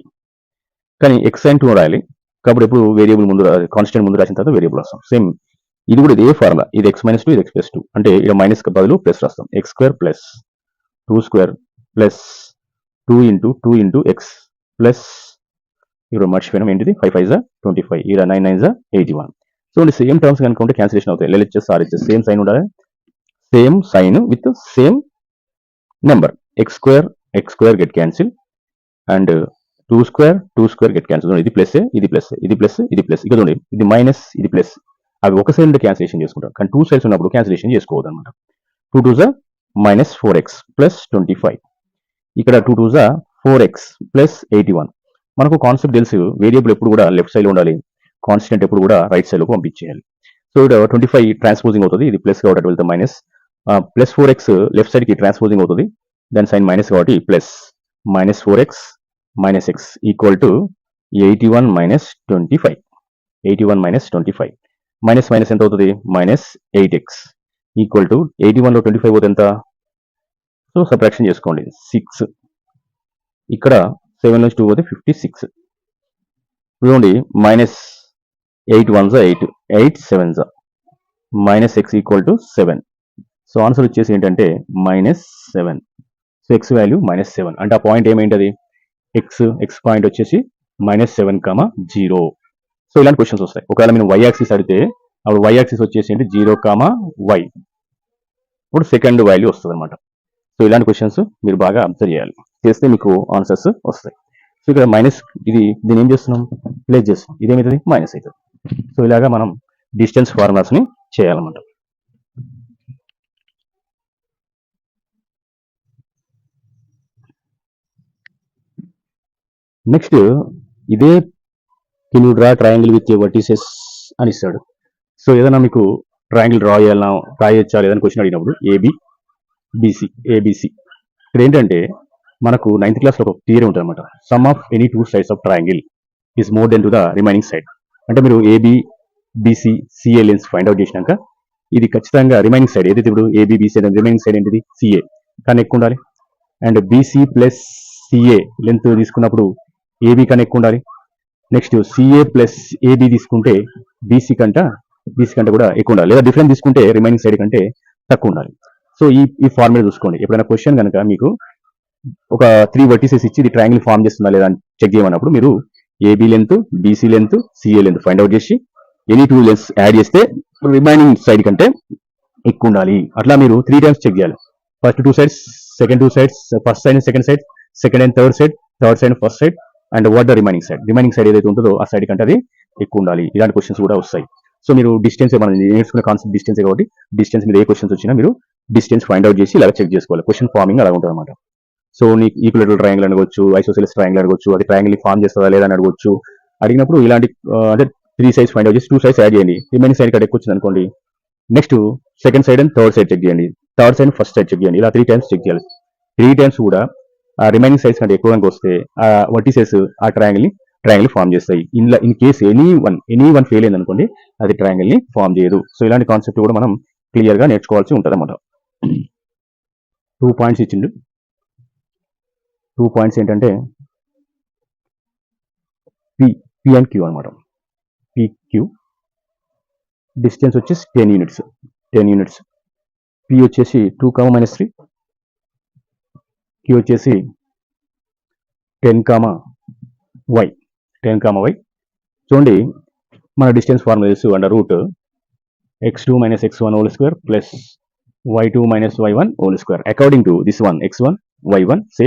కానీ x అండ్ 2 రాయాలి కాబట్టి ఎప్పుడు వేరియబుల్ ముందు కాన్స్టెంట్ ముందు రాసిన తర్వాత వేరియబుల్ రాస్తాం. సేమ్ ఇది కూడా ఇదే ఫార్ములా. ఇది x-2, ఇది x+2. అంటే ఇక్కడ మైనస్ బదులు ప్లస్ రాస్తాం. x square plus 2 square plus 2 into x plus ఇక్కడ మర్చిపోయినాం ఏంటిది? 5 5 25, ఇక్కడ 9 9 81. సో సేమ్ టర్మ్స్ కనుక ఉంటే క్యాన్సిలేషన్ అవుతాయి. LHS RHS సేమ్ సైన్ ఉండాలి. Same sign with same number. x square get cancel and 2 square get cancel. ఇది ప్లస్, ఇది ప్లస్, ఇది ప్లస్, ఇది ప్లస్. ఇక్కడ చూడండి, ఇది మైనస్, ఇది ప్లస్. అవి ఒక సైడ్ నుండి క్యాన్సిలేషన్ చేసుకుంటాం. కానీ 2 సైడ్స్ ఉన్నప్పుడు క్యాన్సిలేషన్ చేసుకోవద్దు అనమాట. 2 2 -4x ప్లస్ 25. ఇక్కడ 2 2 4x ప్లస్ 81. మనకు కాన్సెప్ట్ తెలుసు, వేరియబుల్ ఎప్పుడు కూడా లెఫ్ట్ సైడ్ లో ఉండాలి, కాన్స్టెంట్ ఎప్పుడు కూడా రైట్ సైడ్ లో పంపించేయాలి. సో ఇక్కడ 25 ట్రాన్స్పోజింగ్ అవుతుంది. ఇది ప్లస్ కాబట్టి అటు వెళ్తే minus, plus 4x left side కి ట్రాన్స్పోజింగ్ అవుతుంది. దాని సైన్ మైనస్ కాబట్టి plus -4x -x equal to 81 - 25. 81 - 25 minus minus ఎంత అవుతుంది? -8x ఈక్వల్ టు 81 లో 25 పోతే ఎంత? సో సబ్ట్రాక్షన్ చేసుకోండి. 6. ఇక్కడ 7 నుంచి 2 పోతే 56. చూడండి, -8 1 8, 8 7 -x equal to 7. So answer వచ్చేసి ఏంటంటే -7. So x value -7. అంటే ఆ పాయింట్ ఏమైంటది? x పాయింట్ వచ్చేసి -7, 0. సో ఇలాంటి క్వశ్చన్స్ వస్తాయి. ఒకవేళ మీరు y యాక్సిస్ అడిగితే అప్పుడు y యాక్సిస్ వచ్చేసి ఏంటి? 0, y. ఇప్పుడు సెకండ్ వాల్యూ వస్తుంది అనమాట. సో ఇలాంటి క్వశ్చన్స్ మీరు బాగా అబ్జర్వ్ చేయాలి. చేస్తే మీకు ఆన్సర్స్ వస్తాయి. సో ఇక్కడ మైనస్, దీన్ని ఏం చేస్తున్నాం? ప్లస్ చేస్తున్నాం. ఇదేమవుతుంది? మైనస్ అవుతుంది. సో ఇలాగా మనం డిస్టెన్స్ ఫార్ములాస్ ని చేయాలన్నమాట. నెక్స్ట్ ఇదే can you draw triangle with vertices అని ఇస్తాడు. సో ఏదైనా మీకు ట్రయాంగిల్ డ్రా చేయొచ్చా లేదని క్వశ్చన్ అడిగినప్పుడు ఏబిసి. ఇక్కడ ఏంటంటే మనకు 9th క్లాస్లో ఒక థియరీ ఉంటుంది అనమాట. Some of any 2 sides of triangle is more than to the remaining side. అంటే మీరు ABBC CA lens find out చేసినాక ఇది ఖచ్చితంగా రిమైనింగ్ సైడ్ ఏదైతే ఇప్పుడు ఏబిబిసి రిమైనింగ్ సైడ్ ఏంటిది? సిఏ కానీ ఎక్కువ ఉండాలి. And BC plus CA length తీసుకున్నప్పుడు ఏబీ కన్నా ఎక్కువ ఉండాలి. నెక్స్ట్ సిఏ ప్లస్ ఏబీ తీసుకుంటే బీసీ కంటే కూడా ఎక్కువ ఉండాలి, లేదా డిఫరెన్స్ తీసుకుంటే రిమైనింగ్ సైడ్ కంటే తక్కువ ఉండాలి. సో ఈ ఫార్ములా చూసుకోండి. ఎప్పుడైనా క్వశ్చన్ కనుక మీకు ఒక 3 వర్టిసెస్ ఇచ్చి ఇది ట్రయాంగిల్ ఫామ్ చేస్తుందా లేదా అని చెక్ చేయమన్నప్పుడు మీరు AB length, BC length, CA length find out చేసి ఎనీ 2 లెంత్స్ యాడ్ చేస్తే రిమైనింగ్ సైడ్ కంటే ఎక్కువ ఉండాలి. అట్లా మీరు 3 టైమ్స్ చెక్ చేయాలి. First 2 sides, second 2 sides, first side second side, second and third side, third side first side, and what the remaining side ఏదైతే ఉంటుందో ఆ సైడ్ కంటే అది ఎక్కువ ఉండాలి. ఇలాంటి క్వశ్చన్స్ కూడా వస్తాయి. సో మీరు డిస్టెన్స్, మనం నేర్చుకునే కాన్సెప్ట్ డిస్టెన్స్ కాబట్టి డిస్టెన్స్ మీద ఏ క్వశ్చన్స్ వచ్చినా మీరు డిస్టెన్స్ ఫైండ్ అవుట్ చేసి ఇలా చెక్ చేసుకోవాలి. క్వశ్చన్ ఫార్మింగ్ అలా ఉంటుంది అనమాట. సో నీకు ఈక్వలేటరల్ ట్రయాంగిల్ అడగొచ్చు, ఐసోసెలస్ ట్రయాంగిల్ అడగొచ్చు, అది ట్రయాంగిల్ ఫామ్ చేస్తుందా లేదా అని అడగొచ్చు. అడిగినప్పుడు ఇలాంటి అదే 3 సైడ్స్ ఫైండ్ అవుట్ చేసి 2 సైడ్స్ యాడ్ చేయండి. రిమైనింగ్ సైడ్ కంటే ఎక్కువ వచ్చింది అనుకోండి, next second side and third side check చేయండి, third side first side check చేయండి. ఇలా 3 టైమ్స్ చెక్ చేయాలి. 3 టైమ్స్ కూడా ఆ రిమైనింగ్ సైడ్స్ కంటే ఎక్కువ వస్తే ఆ వర్టిసెస్ ఆ ట్రయాంగిల్ ఫామ్ చేస్తాయి. In case any one fail అయింది అనుకోండి, అది ట్రయాంగిల్ ని ఫామ్ చేయదు. సో ఇలాంటి కాన్సెప్ట్ కూడా మనం క్లియర్ గా నేర్చుకోవాల్సి ఉంటుంది అన్నమాట. 2 పాయింట్స్ ఇచ్చిండు. 2 పాయింట్స్ ఏంటంటే పి అండ్ క్యూ అనమాట. పిక్యూ డిస్టెన్స్ వచ్చేసి 10 యూనిట్స్. పి వచ్చేసి 2, -3, క్యూ వచ్చేసి 10, y. చూడండి, మన డిస్టెన్స్ ఫార్ములా తెలుసు, under root x2 - x1 whole square plus y2 - y1 whole square according to this one x1 y1 say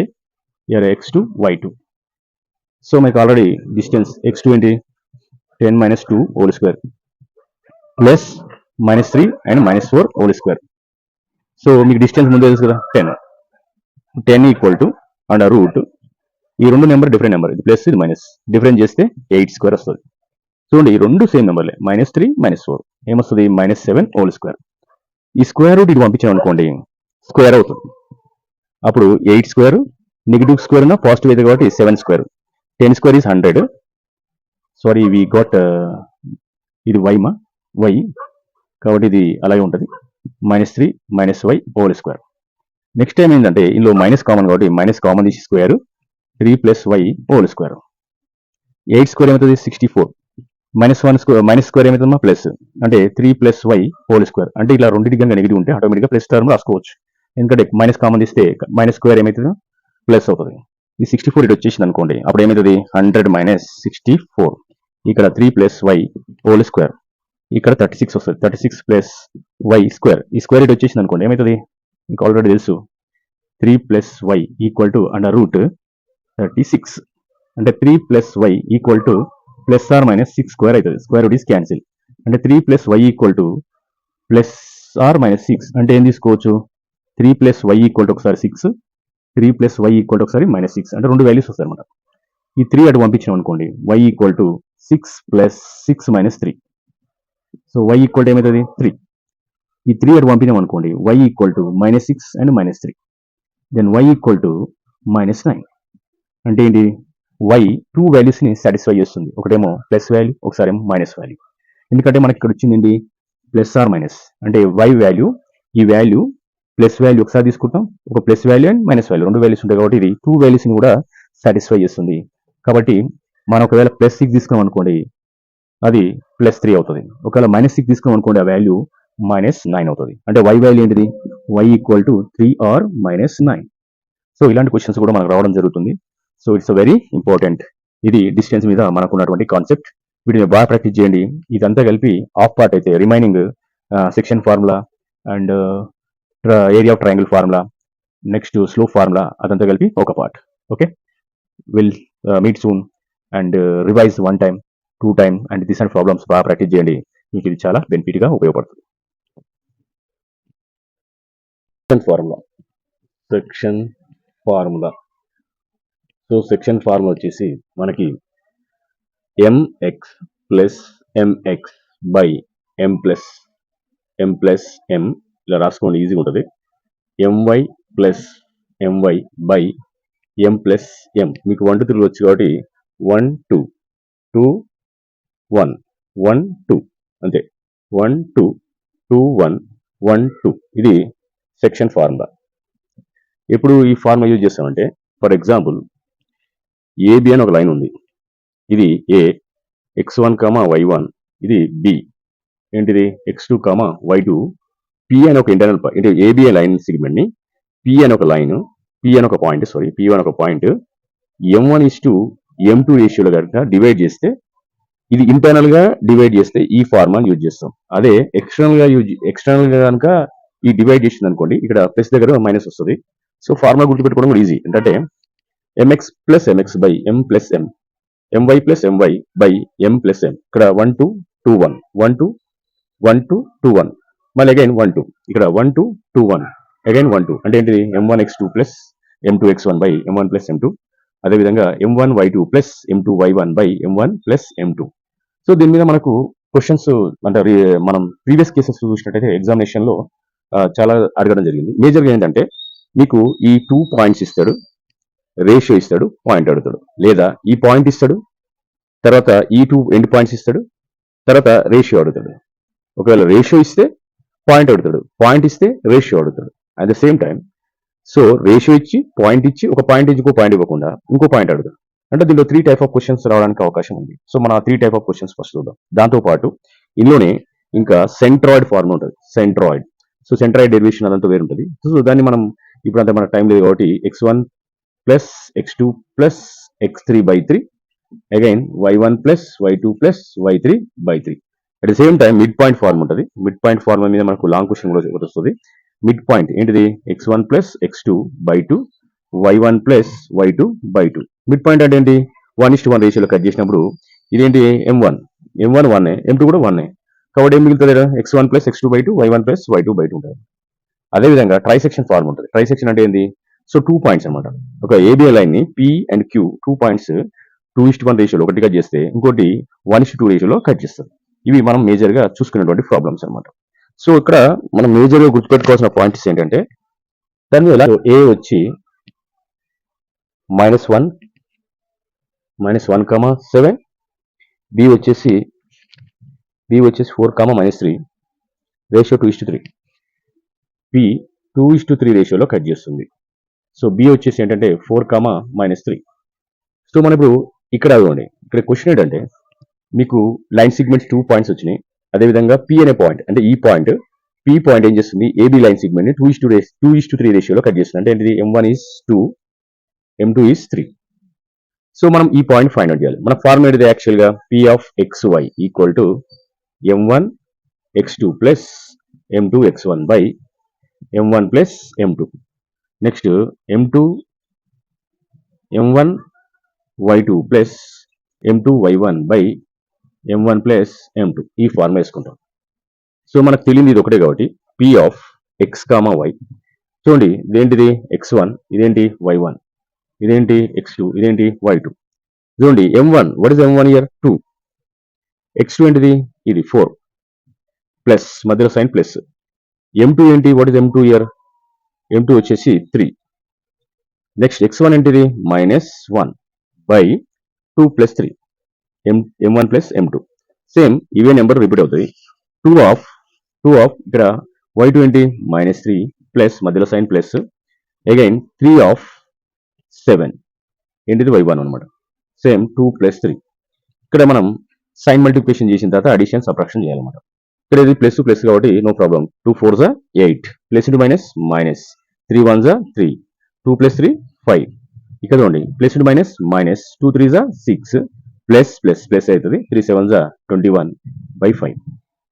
here x2 y2. So మీకు already distance x2 ఏంటి 10 - 2 whole square plus -3 and -4 whole square. So మీకు distance ముందు తెలుసు కదా 10 equal to under root, ఈ రెండు number different number, ఇది plus ఇది మైనస్, డిఫరెన్స్ చేస్తే 8 స్క్వేర్ వస్తుంది. చూడండి, ఈ రెండు సేమ్ నెంబర్లే, -3 -4 ఏమొస్తుంది -7 హోల్ స్క్వేర్. ఈ స్క్వేర్ రూట్ ఇటు పంపించాం అనుకోండి స్క్వేర్ అవుతుంది. అప్పుడు 8 స్క్వేర్, నెగిటివ్ స్క్వేర్ ఉన్న పాజిటివ్ అయితే కాబట్టి 7 square, 10 square is 100. Sorry we got ఇది వై కాబట్టి ఇది అలాగే ఉంటుంది, -3 - y whole square. Next time ఏంటంటే ఇందులో మైనస్ కామన్ కాబట్టి మైనస్ కామన్ తీసి square 3 + y whole square. 8 square ఏమవుతుంది 64, మైనస్ స్క్వేర్ ఏమవుతుందమ్మా ప్లస్, అంటే 3 + y హోల్ స్క్వేర్. అంటే ఇలా రెండింటి కనుక నెగిటివ్ ఉంటే ఆటోమేటిక్గా ప్లస్ టర్మ్ రాసుకోవచ్చు, ఎందుకంటే మైనస్ కామన్ తీస్తే మైనస్ స్క్వేర్ ఏమవుతుంది ప్లస్ అవుతుంది. ఈ 64 ఇటు వచ్చేసింది అనుకోండి, అప్పుడు ఏమవుతుంది 100 - 64, ఇక్కడ 3 + y హోల్ స్క్వేర్, ఇక్కడ 36 వస్తుంది, 36 + y స్క్వేర్. ఈ స్క్వేర్ ఇటు వచ్చేసింది అనుకోండి ఏమవుతుంది మీకు ఆల్రెడీ తెలుసు 3 + y equal to under root 36, అంటే 3 + y equal to +or-6 square అవుతుంది. స్క్వేర్ రూట్ ఈస్ క్యాన్సిల్, అంటే 3 + y ఈక్వల్ టు +or-6 అంటే ఏం తీసుకోవచ్చు 3 + y ఈక్వల్ టు ఒకసారి 6, 3 + y ఈక్వల్ టు ఒకసారి -6, అంటే రెండు వాల్యూస్ వస్తాయి అనమాట. ఈ 3 అటు పంపించాం అనుకోండి y equal to 6 + 6 - 3, so y equal to ఏమవుతుంది 3. ఈ 3 అటు పంపించాం అనుకోండి y equal to -6 and -3, then y equal to -9. అంటే ఏంటి y 2 వాల్యూస్ని సాటిస్ఫై చేస్తుంది, ఒకటేమో ప్లస్ వాల్యూ, ఒకసారి ఏమో మైనస్ వాల్యూ. ఎందుకంటే మనకి ఇక్కడ వచ్చింది ఏంటి +or-, అంటే y వాల్యూ, ఈ వాల్యూ ప్లస్ వాల్యూ ఒకసారి తీసుకుంటాం, ఒక plus value and minus value రెండు వాల్యూస్ ఉంటాయి కాబట్టి ఇది 2 వాల్యూస్ని కూడా సాటిస్ఫై చేస్తుంది. కాబట్టి మనం ఒకవేళ +6 తీసుకున్నాం అనుకోండి అది +3 అవుతుంది, ఒకవేళ -6 తీసుకున్నాం అనుకోండి ఆ వాల్యూ -9 అవుతుంది. అంటే y వాల్యూ ఏంటిది y equal to 3 or -9. So ఇలాంటి క్వశ్చన్స్ కూడా మనకు రావడం జరుగుతుంది. So it's very important. ఇది డిస్టెన్స్ మీద మనకు ఉన్నటువంటి కాన్సెప్ట్. వీటిని బాగా ప్రాక్టీస్ చేయండి. ఇదంతా కలిపి హాఫ్ పార్ట్ అయితే remaining section formula and area of triangle formula, next slope formula, అదంతా కలిపి ఒక part. Okay, will meet soon and revise 1 time 2 time and this and problems బాగా ప్రాక్టీస్ చేయండి, మీకు ఇది చాలా బెనిఫిట్గా ఉపయోగపడుతుంది. Section formula. So section formula వచ్చేసి మనకి mx + mx / m ఇలా రాసుకోండి, ఈజీగా ఉంటుంది. my + my / m మీకు 1 2 3 వచ్చు కాబట్టి 1 2 2 1 1 2 అంతే, 1 2 2 1 1 2 ఇది సెక్షన్ ఫార్ములా. ఎప్పుడు ఈ ఫార్ములా యూజ్ చేస్తామంటే, ఫర్ ఎగ్జాంపుల్ ఏబి అని ఒక లైన్ ఉంది. ఇది ఏ, x1, y1, ఇది బి, ఏంటిది x2, y2, పి అని ఒక ఇంటర్నల్ అంటే ఏబి లైన్ సెగ్మెంట్ ని పి అని ఒక లైన్, పి అని ఒక పాయింట్, పి అని ఒక పాయింట్ M1:M2 రేషియోలో కనుక డివైడ్ చేస్తే, ఇది ఇంటర్నల్ గా డివైడ్ చేస్తే ఈ ఫార్ములా యూజ్ చేస్తాం. అదే ఎక్స్టర్నల్ గా కనుక ఈ డివైడ్ చేసింది అనుకోండి, ఇక్కడ ప్లస్ దగ్గర మైనస్ వస్తుంది. సో ఫార్ములా గుర్తుపెట్టుకోవడం కూడా ఈజీ. ఏంటంటే mx plus mx by m plus m, my plus my by m plus m. ఇక్కడ 1 2 2 1 1 2 1 2 2 1, మళ్ళీ అగైన్ 1 2, ఇక్కడ 1 2 2 1, అగైన్ 1 2, అంటే ఏంటిది m1x2 plus m2x1 by m1 plus m2. అదేవిధంగా m1y2 plus m2y1 by m1 plus m2. So దీని మీద మనకు questions అంటే మనం ప్రీవియస్ కేసెస్ చూసినట్టయితే ఎగ్జామినేషన్ లో చాలా అడగడం జరిగింది. మేజర్గా ఏంటంటే మీకు ఈ 2 పాయింట్స్ ఇస్తాడు, రేషియో ఇస్తాడు, పాయింట్ అడుగుతాడు, లేదా ఈ పాయింట్ ఇస్తాడు, తర్వాత ఈ 2 ఎండ్ పాయింట్స్ ఇస్తాడు, తర్వాత రేషియో అడుగుతాడు. ఒకవేళ రేషియో ఇస్తే పాయింట్ అడుగుతాడు, పాయింట్ ఇస్తే రేషియో అడుగుతాడు. At the same time so ratio ఇచ్చి పాయింట్ ఇచ్చి ఒక పాయింట్ ఇచ్చి ఇంకో పాయింట్ ఇవ్వకుండా ఇంకో పాయింట్ అడుగుతాడు. అంటే దీనిలో 3 టైప్ ఆఫ్ క్వశ్చన్స్ రావడానికి అవకాశం ఉంది. సో మనం ఆ 3 టైప్ ఆఫ్ క్వశ్చన్స్ ఫస్ట్ చూద్దాం. దాంతోపాటు ఇందులోనే ఇంకా సెంట్రాయిడ్ ఫార్మ్ ఉంటుంది, సెంట్రాయిడ్. సో సెంట్రాయిడ్ డెరివేషన్ అదంతా వేరు ఉంటుంది. సో దాన్ని మనం ఇప్పుడంతా మన టైం లేదు కాబట్టి x1 plus x2 plus x3 by 3, again y1 plus y2 plus y3 by 3. At the same time mid point form ఉంటుంది. మిడ్ పాయింట్ ఫార్మ్ మీద మనకు లాంగ్ క్వశ్చన్ కూడా వస్తుంది. మిడ్ పాయింట్ ఏంటిది x1 plus x2 by 2, y1 plus y2 by 2. Mid point అంటే ఏంటి 1:1 రేషియోలో cut చేసినప్పుడు ఇదేంటి m1 1, m2 కూడా 1. కాబట్టి ఏం మిగులుతుంది x1 plus x2 by 2, y1 plus y2 by 2 ఉంటుంది. అదేవిధంగా ట్రైసెక్షన్ ఫార్మ్ ఉంటుంది. ట్రైసెక్షన్ అంటే ఏంది, సో 2 పాయింట్స్ అనమాట. ఒక ఏబిఐ లైన్ ని పి అండ్ క్యూ 2 పాయింట్స్ 2:1 రేషియోలో ఒకటి కట్ చేస్తే ఇంకోటి 1:2 రేషియోలో కట్ చేస్తారు. ఇవి మనం మేజర్ గా చూసుకునేటువంటి ప్రాబ్లమ్స్ అనమాట. సో ఇక్కడ మనం మేజర్ గా గుర్తుపెట్టుకోవాల్సిన పాయింట్స్ ఏంటంటే దాని మీద ఏ వచ్చి -1 -1, 7, బి వచ్చేసి 4, -3, రేషియో 2:3, పి 2:3 రేషియోలో కట్ చేస్తుంది. సో బి వచ్చేసి ఏంటంటే 4, -3. సో మనం ఇప్పుడు ఇక్కడ అవ్వండి, ఇక్కడ క్వశ్చన్ ఏంటంటే మీకు లైన్ సిగ్మెంట్స్ 2 పాయింట్స్ వచ్చినాయి. అదేవిధంగా పి అనే పాయింట్ అంటే ఈ పాయింట్ పి పాయింట్ ఏం చేస్తుంది, ఏబి లైన్ సిగ్మెంట్ ని 2:3 రేషియోలో కట్ చేస్తుంది. అంటే ఏంటిది m1 is 2, m2 is 3. So మనం ఈ పాయింట్ ఫైండ్ అవుట్ చేయాలి. మన ఫార్ములా ఇది యాక్చువల్ గా p of xy equal to m1 x2 plus m2 x1 by m1 plus m2. Next m1 y2 plus m2 y1 by m1 plus m2. ఈ formula వేసుకుంటాం. So మనకు తెలియదు ఇది ఒకటే కాబట్టి p of x, y. చూడండి ఇదేంటిది x1, ఇదేంటి y1, ఇదేంటి x2, ఇదేంటి y2. చూడండి m1, what is m1 year 2, x2 ఏంటిది ఇది 4 ప్లస్ మధ్యలో సైన్ ప్లస్, m2 ఏంటి what is m2 year, m2 వచ్చేసి 3. నెక్స్ట్ x1 ఏంటిది -1 by 2 plus 3, m1 plus m2. Same ఇవే నెంబర్ రిపీట్ అవుతుంది. 2 ఆఫ్ ఇక్కడ y2 ఏంటి -3 ప్లస్ మధ్యలో సైన్ ప్లస్, అగైన్ 3 ఆఫ్ 7 ఏంటిది y1 అనమాట. Same 2 plus 3. ఇక్కడ మనం సైన్ మల్టిప్లికేషన్ చేసిన తర్వాత అడిషన్ సబ్ట్రాక్షన్ చేయాలన్నమాట. ఇక్కడ ఇది ప్లస్ ప్లస్ కాబట్టి no problem. 2 4 8, plus into minus minus, 3 1 3, 2 plus 3 5. ఇక్కడ చూడండి plus into minus minus, 2 3 6, plus plus plus అవుతుంది, 3 7 21/5.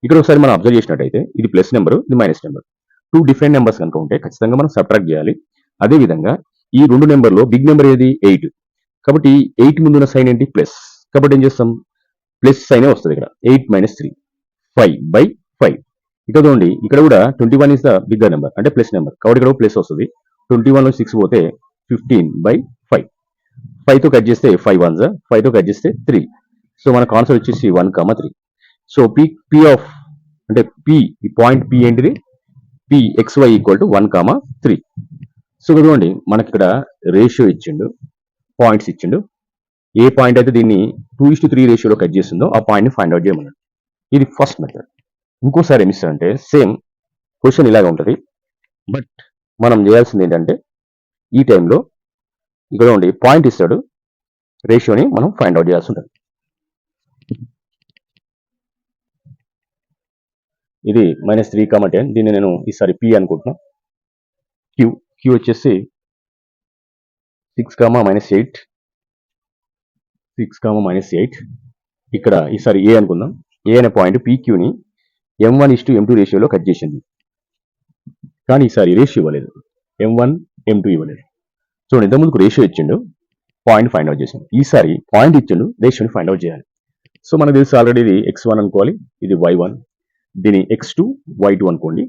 ఇక్కడ ఒకసారి మనం అబ్జర్వ్ చేసినట్టయితే ఇది ప్లస్ నెంబర్, ఇది మైనస్ నెంబర్. 2 డిఫరెంట్ నెంబర్స్ కనుక ఉంటే ఖచ్చితంగా మనం సబ్ట్రాక్ట్ చేయాలి. అదేవిధంగా ఈ 2 నెంబర్లో బిగ్ నెంబర్ ఏది 8, కాబట్టి 8 ముందున్న సైన్ ఏంటి ప్లస్, కాబట్టి ఏం చేస్తాం ప్లస్ సైనే వస్తుంది. ఇక్కడ 8 - 3 5/5. ఇక్కడ చూడండి ఇక్కడ కూడా 21 ఇస్ ద బిగ్గర్ నెంబర్ అంటే ప్లస్ నెంబర్, కాబట్టి ఇక్కడ ప్లస్ వస్తుంది. 21 లో 6 పోతే 15/5. 5తో కట్ చేస్తే 5 1 5తో కట్ చేస్తే 3. సో మనకు ఆన్సర్ వచ్చేసి 1, 3. సో పి ఆఫ్ అంటే పి ఈ పాయింట్ పి ఏంటిది P xy equal to 1, 3. So చూడండి మనకి ఇక్కడ రేషియో ఇచ్చిండు, పాయింట్స్ ఇచ్చిండు. ఏ పాయింట్ అయితే దీన్ని 2:3 రేషియోలో కట్ చేస్తుందో ఆ పాయింట్ని ఫైండ్ అవుట్ చేయమన్నాడు. ఇది ఫస్ట్ మెథడ్. ఇంకోసారి ఏమి ఇస్తారంటే సేమ్ క్వశ్చన్ ఇలాగ ఉంటుంది, బట్ మనం చేయాల్సింది ఏంటంటే ఈ టైంలో ఇక్కడ ఉండి పాయింట్ ఇస్తాడు, రేషియోని మనం ఫైండ్ అవుట్ చేయాల్సి ఉంటుంది. ఇది -3, 10. దీన్ని నేను ఈసారి P అనుకుంటున్నా. క్యూ వచ్చేసి 6, -8. 6, -8. ఇక్కడ ఈసారి ఏ అనుకుందాం. ఏ అనే పాయింట్ PQని M1:M2 రేషియోలో కట్ చేసింది. కానీ ఈసారి రేషియో ఇవ్వలేదు, M1, M2 ఇవ్వలేదు. చూడండి, ఇంతకుముందుకు రేషియో ఇచ్చిండు, పాయింట్ ఫైండ్ అవుట్ చేసిండు. ఈసారి పాయింట్ ఇచ్చిండు, రేషియోని ఫైండ్ అవుట్ చేయాలి. సో మనకు తెలుసు ఆల్రెడీ ఇది x1 అనుకోవాలి, ఇది y1, దీని x2, y2 అనుకోండి.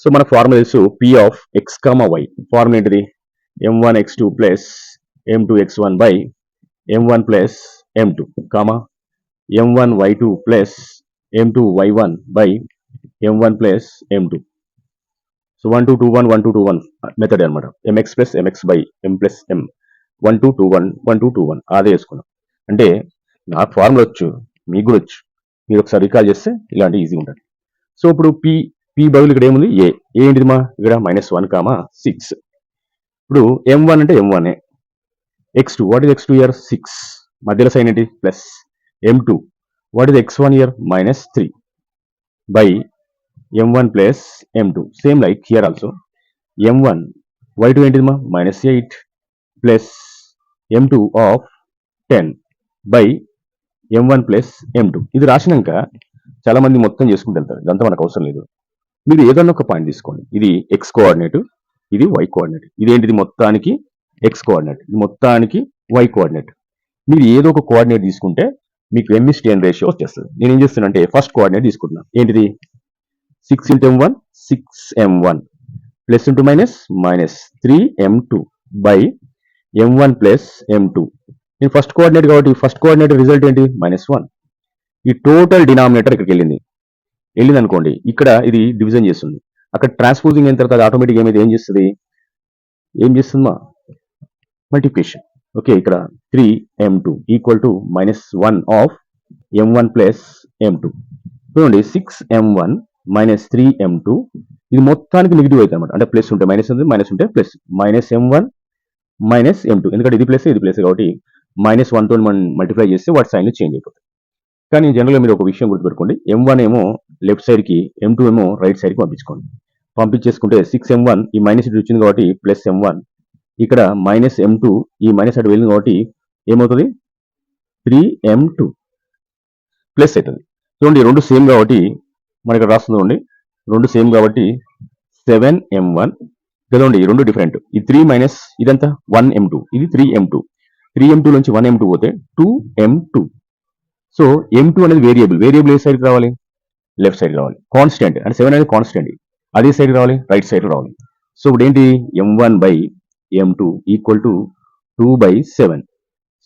సో మన ఫార్ములా తెలుసు, P of x, y. Formula ఏంటిది? M1x2 plus M2x1 by M1 plus M2, M1y2 plus M2y1 by M1 plus M2. So 1 2 2 1 1 2 2 1 method అనమాట. mx plus mx by m plus m 1 2 2 1 1 2 2 1 అదే వేసుకున్నాం. అంటే నాకు formula వచ్చు, మీకు కూడా వచ్చు. మీరు ఒకసారి రికాల్ చేస్తే ఇలాంటి ఈజీ ఉంటుంది. సో ఇప్పుడు పి బదులు ఇక్కడ ఏముంది? ఏ ఏంటిది మా ఇక్కడ -1, 6. ఇప్పుడు M1 అంటే M1, x2 what is x2 year? 6. మధ్యలో సైన్ ఏంటి? Plus. M2 what is x1 year? -3 by M1 plus M2. Same like here also M1 y2 ఏంటిది మా? -8 plus M2 of 10 by M1 plus M2. ఇది రాసినాక చాలా మంది మొత్తం చేసుకుంటూ వెళ్తారు, ఇదంతా మనకు అవసరం లేదు. మీరు ఏదన్నా ఒక పాయింట్ తీసుకోండి. ఇది x కోఆర్డినేట్, ఇది y కోఆర్డినేట్. ఇదేంటిది? మొత్తానికి x కోఆర్డినేట్, ఇది మొత్తానికి y కోఆర్డినేట్. మీరు ఏదో ఒక కోఆర్డినేట్ తీసుకుంటే మీకు m:10 రేషియో వచ్చేస్తుంది. నేను ఏం చేస్తున్నా అంటే ఫస్ట్ కోఆర్డినేట్ తీసుకుంటున్నా. ఏంటిది? 6 × M1 6M1 plus into minus -3M2 by M1 plus M2. నేను ఫస్ట్ కోఆర్డినేట్ కాబట్టి ఫస్ట్ కోఆర్డినేట్ రిజల్ట్ ఏంటి? -1. ఈ టోటల్ డినామినేటర్ ఇక్కడికి వెళ్ళింది అనుకోండి. ఇక్కడ ఇది డివిజన్ చేస్తుంది, అక్కడ ట్రాన్స్పోజింగ్ అయిన తర్వాత ఆటోమేటిక్ ఏం చేస్తుందా? మల్టిప్లికేషన్. ఓకే, ఇక్కడ 3M2 equal to -1 of M1 plus M2. చూడండి, 6M1 -3M2 ఇది మొత్తానికి నెగిటివ్ అవుతుంది అనమాట. అంటే ప్లస్ ఉంటే మైనస్ ఉంది, మైనస్ ఉంటే ప్లస్. -M1 -M2, ఎందుకంటే ఇది ప్లస్ ఇది ప్లస్ కాబట్టి -1 తో మనం మల్టిప్లై చేస్తే వాటి సైన్లు చేంజ్ అయిపోతాయి. కానీ జనరల్గా మీరు ఒక విషయం గుర్తుపెట్టుకోండి, M1 ఏమో లెఫ్ట్ సైడ్కి, M2 ఏమో రైట్ సైడ్కి పంపించుకోండి. పంపించేసుకుంటే 6M1 ఈ మైనస్ ఇటు వచ్చింది కాబట్టి ప్లస్ M1, ఇక్కడ -M2 ఈ మైనస్ అటు వెళ్ళింది కాబట్టి ఏమవుతుంది? 3M2 ప్లస్ అవుతుంది. చూడండి, రెండు సేమ్ కాబట్టి మనకి ఇక్కడ రాస్తుంది చూడండి, రెండు సేమ్ కాబట్టి 7M1. కదండి, ఈ రెండు డిఫరెంట్. ఈ 3 మైనస్ ఇదంతా 1M2, ఇది 3M2. 3M2 నుంచి 1M2 పోతే 2M2. సో M2 అనేది వేరియబుల్ ఏ సైడ్కి రావాలి? లెఫ్ట్ సైడ్ రావాలి. కాన్స్టెంట్ అంటే 7 అనేది కాన్స్టెంట్, అదే సైడ్ రావాలి, రైట్ సైడ్ రావాలి. సో ఇప్పుడు ఏంటి? M1 by M2 equal to 2/7.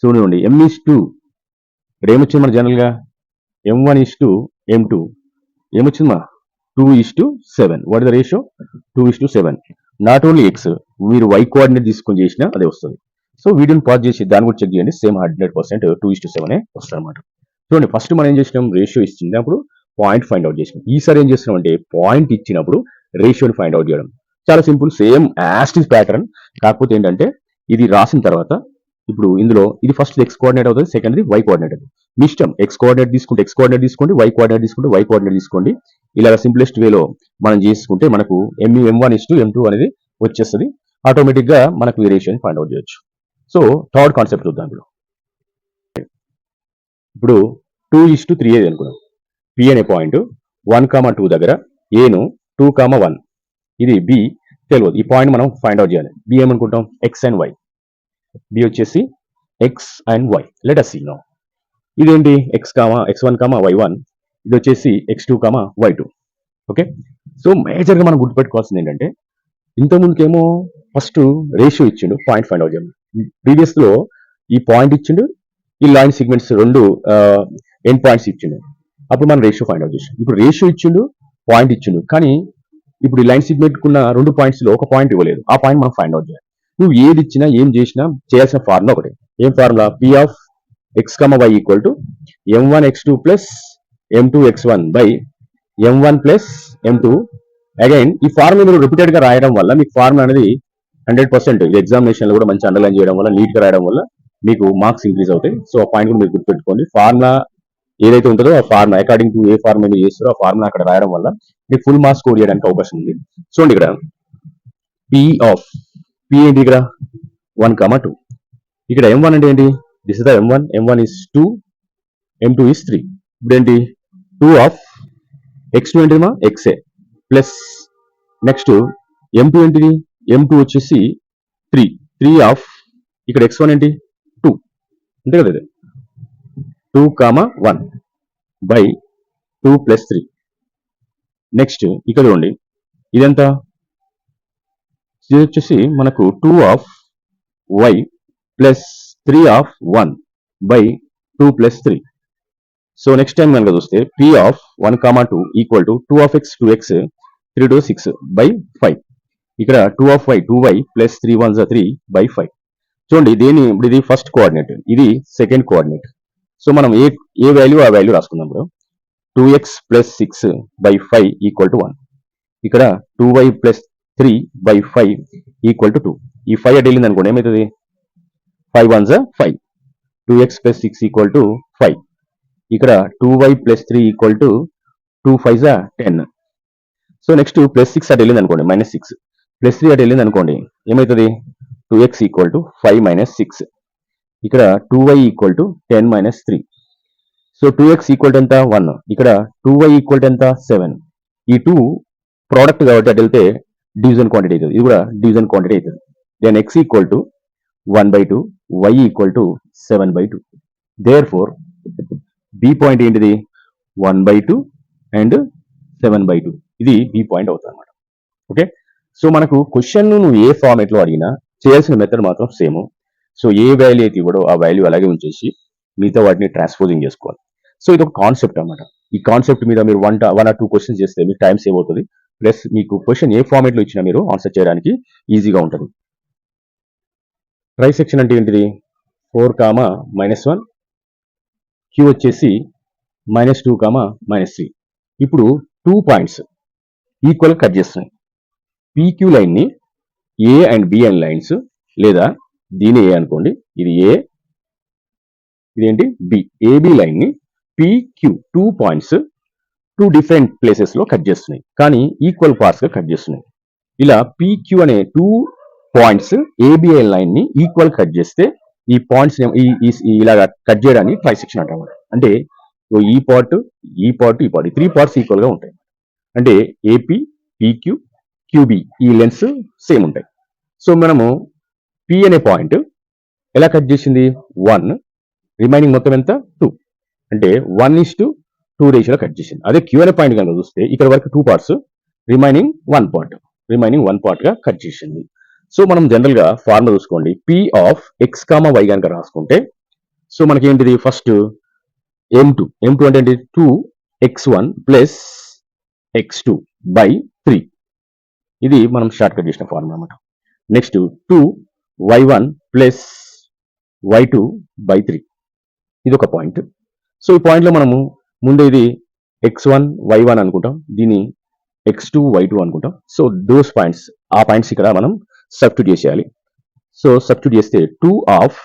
So చూడండి, M:2 ఇక్కడ ఏమొచ్చింది మన జనరల్గా? M1:M2 ఏమొచ్చింది మా? 2:7. What is the ratio? 2:7. Not only X, మీరు y కోఆర్డినేట్ తీసుకొని చేసినా అదే వస్తుంది. సో వీడియోని పాజ్ చేసి దాన్ని కూడా చెక్ చేయండి, సేమ్ 100% 2:7 వస్తుంది అనమాట. చూడండి, ఫస్ట్ మనం ఏం చేసినాం? రేషియో ఇచ్చినప్పుడు పాయింట్ ఫైండ్ అవుట్ చేసినాం. ఈసారి ఏం చేస్తున్నాం అంటే పాయింట్ ఇచ్చినప్పుడు రేషియోని ఫైండ్ అవుట్ చేయడం. చాలా సింపుల్, సేమ్ యాస్టిస్ ప్యాటర్న్. కాకపోతే ఏంటంటే ఇది రాసిన తర్వాత ఇప్పుడు ఇందులో ఇది ఫస్ట్ x కోఆర్డినేట్ అవుతుంది, సెకండ్ y కోఆర్డినేట్ అవుతుంది. మీ ఇష్టం, x కోఆర్డినేట్ తీసుకుంటే x కోఆర్డినేట్ తీసుకోండి, y కోఆర్డినేట్ తీసుకుంటే y కోఆర్డినేట్ తీసుకోండి. ఇలాగ సింప్లెస్ట్ వేలో మనం చేసుకుంటే మనకు M1:M2 అనేది వచ్చేస్తుంది. ఆటోమేటిక్గా మనకు ఈ రేషియోని ఫైండ్ అవుట్ చేయొచ్చు. సో థర్డ్ కాన్సెప్ట్ చూద్దాం. ఇప్పుడు 2:3 అనుకున్నాం. P అనే పాయింట్ 1, 2 దగ్గర ఏను 2, 1 ఇది B తెలియదు. ఈ పాయింట్ మనం ఫైండ్ అవుట్ చేయాలి. B ఏమనుకుంటాం? X and Y. B వచ్చేసి X and Y. Let us see now. ఇదేంటి? X1, Y1. ఇది వచ్చేసి X2, Y2. ఓకే, సో మేజర్గా మనం గుర్తుపెట్టుకోవాల్సింది ఏంటంటే ఇంతకుముందుకేమో ఫస్ట్ రేషియో ఇచ్చిండు, పాయింట్ ఫైండ్ అవుట్ చేయండి. ప్రీవియస్లో ఈ పాయింట్ ఇచ్చిండు, ఈ లైన్ సిగ్మెంట్స్ రెండు ఎండ్ పాయింట్స్ ఇచ్చిండు, అప్పుడు మనం రేషియో ఫైండ్ అవుట్ చేసాం. ఇప్పుడు రేషియో ఇచ్చిండు, పాయింట్ ఇచ్చిండు, కానీ ఇప్పుడు ఈ లైన్ సిగ్మెంట్ కున్న 2 పాయింట్స్లో ఒక పాయింట్ ఇవ్వలేదు. ఆ పాయింట్ మనం ఫైండ్ అవుట్ చేయాలి. నువ్వు ఏది ఇచ్చినా ఏం చేసినా చేయాల్సిన ఫార్ములా ఒకటే. ఏం formula? P of x, y equal to M1x2 plus M2x1 by M1 plus M2. Again ఈ ఫార్ములా మీరు రిపీటెడ్ గా రాయడం వల్ల మీకు ఫార్ములా అనేది 100% ఇది ఎగ్జామినేషన్లో కూడా మంచి అండర్లైన్ చేయడం వల్ల, నీట్గా రాయడం వల్ల మీకు మార్క్స్ ఇంక్రీజ్ అవుతాయి. సో ఆ పాయింట్ కూడా మీరు గుర్తుపెట్టుకోండి. ఫార్ములా ఏదైతే ఉంటుందో ఆ formula according to A formula మీరు చేస్తారో ఆ ఫార్ములా అక్కడ రాయడం వల్ల మీకు ఫుల్ మార్క్స్ స్కోర్ చేయడానికి అవకాశం ఉంది. చూడండి ఇక్కడ పి ఆఫ్ పి ఏంటి ఇక్కడ 1, 2. ఇక్కడ M1 అంటే ఏంటి? This is the M1 is 2, M2 is 3. ఇప్పుడు ఏంటి 2 of X2 ఏంటిమా XA plus next M2 ఏంటిది? M2 వచ్చేసి 3 ఆఫ్ ఇక్కడ X1 ఏంటి 2 అంతే కదా, ఇది 2, 1 బై 2 ప్లస్ 3. నెక్స్ట్ ఇక్కడ చూడండి ఇదెంత? ఇది వచ్చేసి మనకు 2 of Y plus 3 of 1 by 2 plus 3. So next time కనుక చూస్తే P of 1, 2 equal to 2 of X 2X 3 to 6 by 5. ఇక్కడ 2 of Y 2Y plus 3 1 3 by 5. చూడండి ఇప్పుడు ఇది ఫస్ట్ కోఆర్డినేట్, ఇది సెకండ్ కోఆర్డినేట్. సో మనం ఏ వాల్యూ ఆ వాల్యూ రాసుకుందాం. ఇప్పుడు 2x plus 6 by 5 equal to 1. ఇక్కడ 2y plus 3 by 5 equal to 2. ఈ 5 అటు వెళ్ళింది అనుకోండి, ఏమవుతుంది? 5 1 5. 2x plus 6 equal to 5. ఇక్కడ 2y plus 3 equal to 2 5 10. So next plus 6 అటు వెళ్ళింది అనుకోండి, -6 ప్లస్ 3 అటు వెళ్ళింది అనుకోండి, ఏమవుతుంది? 2x equal to 5 - 6. ఇక్కడ 2y equal to 10 - 3. So 2x equal to ఎంత? 1. ఇక్కడ 2y ఈక్వల్ టు ఎంత? 7. ఈ 2 ప్రోడక్ట్ కాబట్టి అటు వెళ్తే డివిజన్ క్వాంటిటీ అవుతుంది, ఇది కూడా డివిజన్ క్వాంటిటీ అవుతుంది. Then x equal to 1/2, y equal to 7/2. Therefore B point ఏంటిది? 1/2 అండ్ 7/2. ఇది బి పాయింట్ అవుతుంది అనమాట. ఓకే, సో మనకు క్వశ్చన్ నువ్వు ఏ ఫార్మేట్లో అడిగినా చేయాల్సిన మెథడ్ మాత్రం సేమ్. సో ఏ వాల్యూ అయితే ఇవ్వడో ఆ వాల్యూ అలాగే ఉంచేసి మిగతా వాటిని ట్రాన్స్పోజింగ్ చేసుకోవాలి. సో ఇది ఒక కాన్సెప్ట్ అనమాట. ఈ కాన్సెప్ట్ మీద మీరు 1 or 2 క్వశ్చన్స్ చేస్తే మీకు టైం సేవ్ అవుతుంది. ప్లస్ మీకు క్వశ్చన్ ఏ ఫార్మేట్లో ఇచ్చినా మీరు ఆన్సర్ చేయడానికి ఈజీగా ఉంటుంది. ట్రై సెక్షన్ అంటే ఏంటిది? 4, -1, Q వచ్చేసి -2, -3. ఇప్పుడు 2 పాయింట్స్ ఈక్వల్ కట్ చేస్తున్నాయి. PQ లైన్ని A and B and lines, లేదా దీని ఏ అనుకోండి, ఇది ఏ, ఇదేంటి బి. ఏబి లైన్ని PQ 2 పాయింట్స్ 2 డిఫరెంట్ ప్లేసెస్లో కట్ చేస్తున్నాయి, కానీ ఈక్వల్ పార్ట్స్గా కట్ చేస్తున్నాయి. ఇలా PQ అనే 2 పాయింట్స్ ఏబిఐ లైన్ని ఈక్వల్ కట్ చేస్తే ఈ పాయింట్స్ ఇలాగా కట్ చేయడాన్ని ట్రై సెక్షన్ అంటాం. అంటే ఈ పార్ట్, ఈ పార్ట్, ఈ పార్ట్, 3 పార్ట్స్ ఈక్వల్గా ఉంటాయి. అంటే ఏపీ, PQ, QB ఈ లెన్స్ సేమ్ ఉంటాయి. సో మనము P అనే పాయింట్ ఎలా కట్ చేసింది? 1, రిమైనింగ్ మొత్తం ఎంత? 2. అంటే 1:2 రేషియోలో కట్ చేసింది. అదే Q అనే పాయింట్ కనుక చూస్తే ఇక్కడ వరకు 2 పార్ట్స్, రిమైనింగ్ 1 పార్ట్గా కట్ చేసింది. సో మనం జనరల్గా ఫార్ములా చూసుకోండి. P ఆఫ్ X, Y కనుక రాసుకుంటే సో మనకి ఏంటిది? ఫస్ట్ M2 అంటే ఏంటి? 2x1 plus x2 by 3. ఇది మనం షార్ట్ కట్ చేసిన ఫార్ములా అనమాట. Next 2y1 plus y2 by 3. ఇది ఒక పాయింట్. సో ఈ పాయింట్లో మనము ముందు ఇది x1 y1 అనుకుంటాం, దీన్ని x2 y2 అనుకుంటాం. సో దోస్ పాయింట్స్, ఆ పాయింట్స్ ఇక్కడ మనం సబ్స్టిట్యూట్ చేసేయాలి. సో సబ్స్టిట్యూట్ చేస్తే 2 ఆఫ్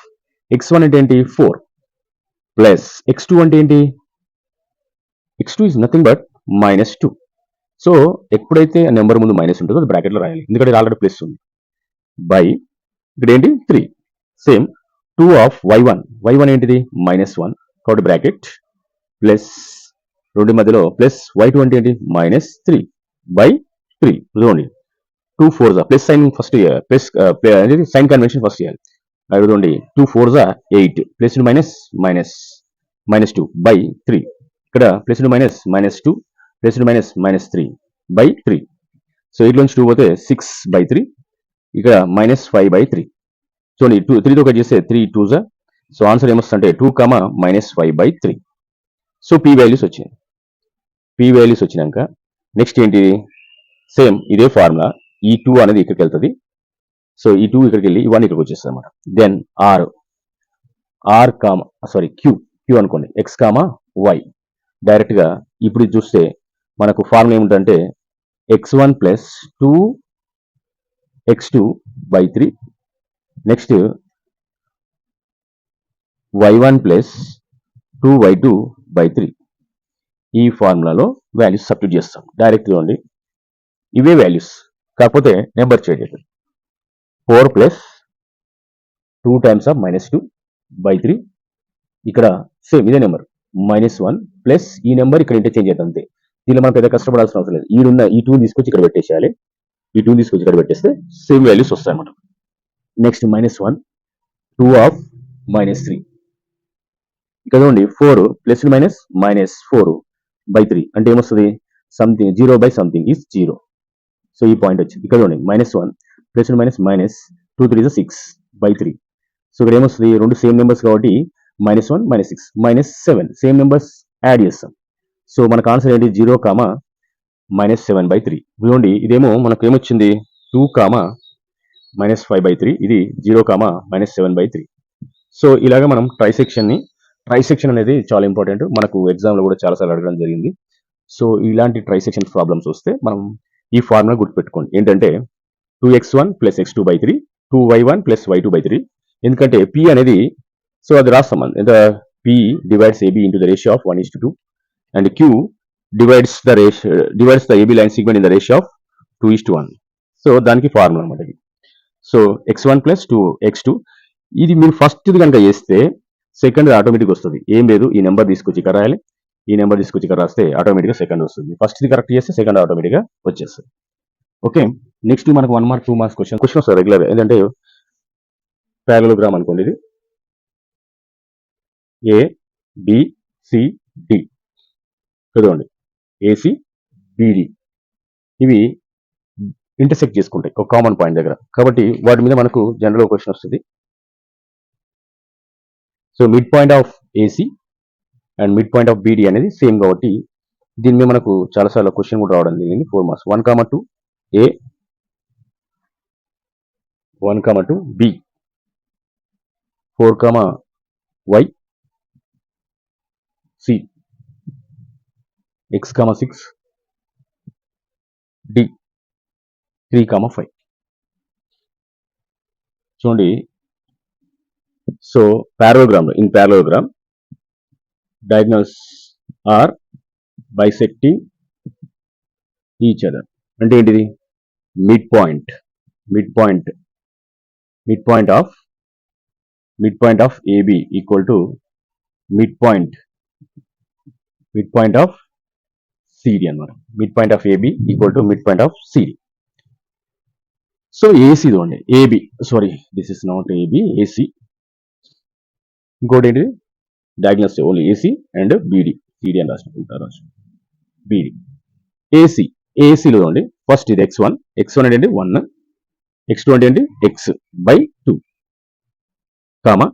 x1 అంటే ఏంటి? 4 ప్లస్ x2 అంటే ఏంటి? x2 is nothing but -2. So ఎప్పుడైతే నెంబర్ ముందు మైనస్ ఉంటుందో అది బ్రాకెట్లో రాయాలి, ఎందుకంటే ఇది ఆల్రెడీ ప్లస్ ఉంది. బై ఇక్కడ ఏంటి? 3. సేమ్ 2 ఆఫ్ y1 ఏంటిది? -1 కాబట్టి బ్రాకెట్ ప్లస్ 2 మధ్యలో ప్లస్ y2 అంటే ఏంటి? -3 బై 3. చూడండి 2 4 ప్లస్ సైన్ ఫస్ట్ ప్లస్ అనేది సైన్ కన్వెన్షన్ ఫస్ట్ చేయాలి. అది చూడండి 2 4 8 ప్లస్ -2 బై 3. ఇక్కడ ప్లస్ -2 ప్లస్ -3 బై 3. సో 8 నుంచి 2 పోతే 6 బై 3, ఇక్కడ -5 బై 3. చూడండి 3తో కట్ చేస్తే 3 2 సో ఆన్సర్ ఏమొస్తుందంటే 2, -5 బై 3. సో P వాల్యూస్ వచ్చినాయి. P వాల్యూస్ వచ్చినాక నెక్స్ట్ ఏంటి? సేమ్ ఇదే ఫార్ములా. ఈ 2 అనేది ఇక్కడికి వెళ్తుంది. సో ఈ 2 ఇక్కడికి వెళ్ళి 1 ఇక్కడికి వచ్చేస్తుంది అనమాట. దెన్ Q అనుకోండి, X, Y డైరెక్ట్గా ఇప్పుడు ఇది చూస్తే మనకు ఫార్ములా ఏముంటుందంటే x1 plus 2x2 by 3. Next y1 plus 2y2 by 3. ఈ ఫార్ములాలో వాల్యూస్ సబ్స్టిట్యూట్ చేస్తాం డైరెక్ట్గా ఉండి ఇవే వాల్యూస్ కాకపోతే నెంబర్ చేంజ్ అవుతుంది. 4 ప్లస్ 2 టైమ్స్ ఆఫ్ -2 బై 3. ఇక్కడ సేమ్ ఇదే నెంబర్ -1 ప్లస్ ఈ నెంబర్ ఇక్కడ ఇంటర్చేంజ్ అవుతుంది అంతే. దీనిలో మనం పెద్ద కష్టపడాల్సిన అవసరం లేదు. ఈ 2 తీసుకొచ్చి ఇక్కడ పెట్టేసేయాలి. ఈ 2 తీసుకొచ్చి ఇక్కడ పెట్టేస్తే సేమ్ వాల్యూస్ వస్తాయి అన్నమాట. Next -1 2 of -3. ఇక్కడ చూడండి 4 ప్లస్ -4 బై 3 అంటే ఏమొస్తుంది something 0 by something is 0. So ఈ పాయింట్ వచ్చింది. ఇక్కడ చూడండి -1 ప్లస్ -2 3 is 6 బై 3. సో ఇక్కడ ఏమొస్తుంది రెండు సేమ్ నెంబర్స్ కాబట్టి -1 -6 -7 సేమ్ నెంబర్స్ యాడ్ చేస్తాం. సో మనకు ఆన్సర్ ఏంటి 0, -7 బై 3. చూడండి ఇదేమో మనకు ఏమొచ్చింది 2, -5 బై 3. ఇది 0, -7 బై 3. సో ఇలాగ మనం ట్రైసెక్షన్ అనేది చాలా ఇంపార్టెంట్. మనకు ఎగ్జామ్లో కూడా చాలాసార్లు అడగడం జరిగింది. సో ఇలాంటి ట్రైసెక్షన్ ప్రాబ్లమ్స్ వస్తే మనం ఈ ఫార్ములా గుర్తుపెట్టుకోండి. ఏంటంటే 2x1 plus x2 by 3 2y1 plus y2 by 3. ఎందుకంటే p అనేది సో అది రాస్తాం ఎంత p divides ab into the ratio of 1:2 and q divides the ab line segment in the ratio of 2:1. So దానికి ఫార్ములా అనమాట ఇది. సో x1 ప్లస్ 2x2 ఇది మీరు ఫస్ట్ కనుక చేస్తే సెకండ్ ఆటోమేటిక్ వస్తుంది. ఏం లేదు ఈ నెంబర్ తీసుకొచ్చి ఇక్కడ రాయాలి. ఈ నెంబర్ తీసుకొచ్చి ఇక్కడ రాస్తే ఆటోమేటిక్గా సెకండ్ వస్తుంది. ఫస్ట్ ఇది కరెక్ట్ చేస్తే సెకండ్ ఆటోమేటిక్గా వచ్చేస్తుంది. ఓకే నెక్స్ట్ మనకు 1 మార్క్ 2 మార్క్స్ క్వశ్చన్ వస్తుంది రెగ్యులర్. ఏంటంటే ప్యారలోగ్రామ్ అనుకోండి. ఇది ఏ బి సి డి చదవండి ఏసి బిడి ఇవి ఇంటర్సెక్ట్ చేసుకుంటాయి ఒక కామన్ పాయింట్ దగ్గర. కాబట్టి వాటి మీద మనకు జనరల్ క్వశ్చన్ వస్తుంది. So mid point of AC and mid point of BD అనేది సేమ్ కాబట్టి దీని మీద మనకు చాలాసార్లు క్వశ్చన్ కూడా రావడం జరిగింది. 4 marks 1, 2 A 1, 2 B 4, Y C x, 6 D 3, 5. చూడండి so in parallelogram diagonals are bisecting each other. అంటే ఏంటిది mid point of AB equal to mid point of CD అన్నమాట. Mid point of AB equal to mid point of CD. So AC చూడండి AB this is not AB AC. ఇంకోటి ఏంటిది diagonals only AC and BD CD అని రాసుకుంటారు. బీడీ ఏసీలో చూడండి first ఇది x1 అంటే ఏంటి 1 x2 అంటే ఏంటి x బై 2 కామా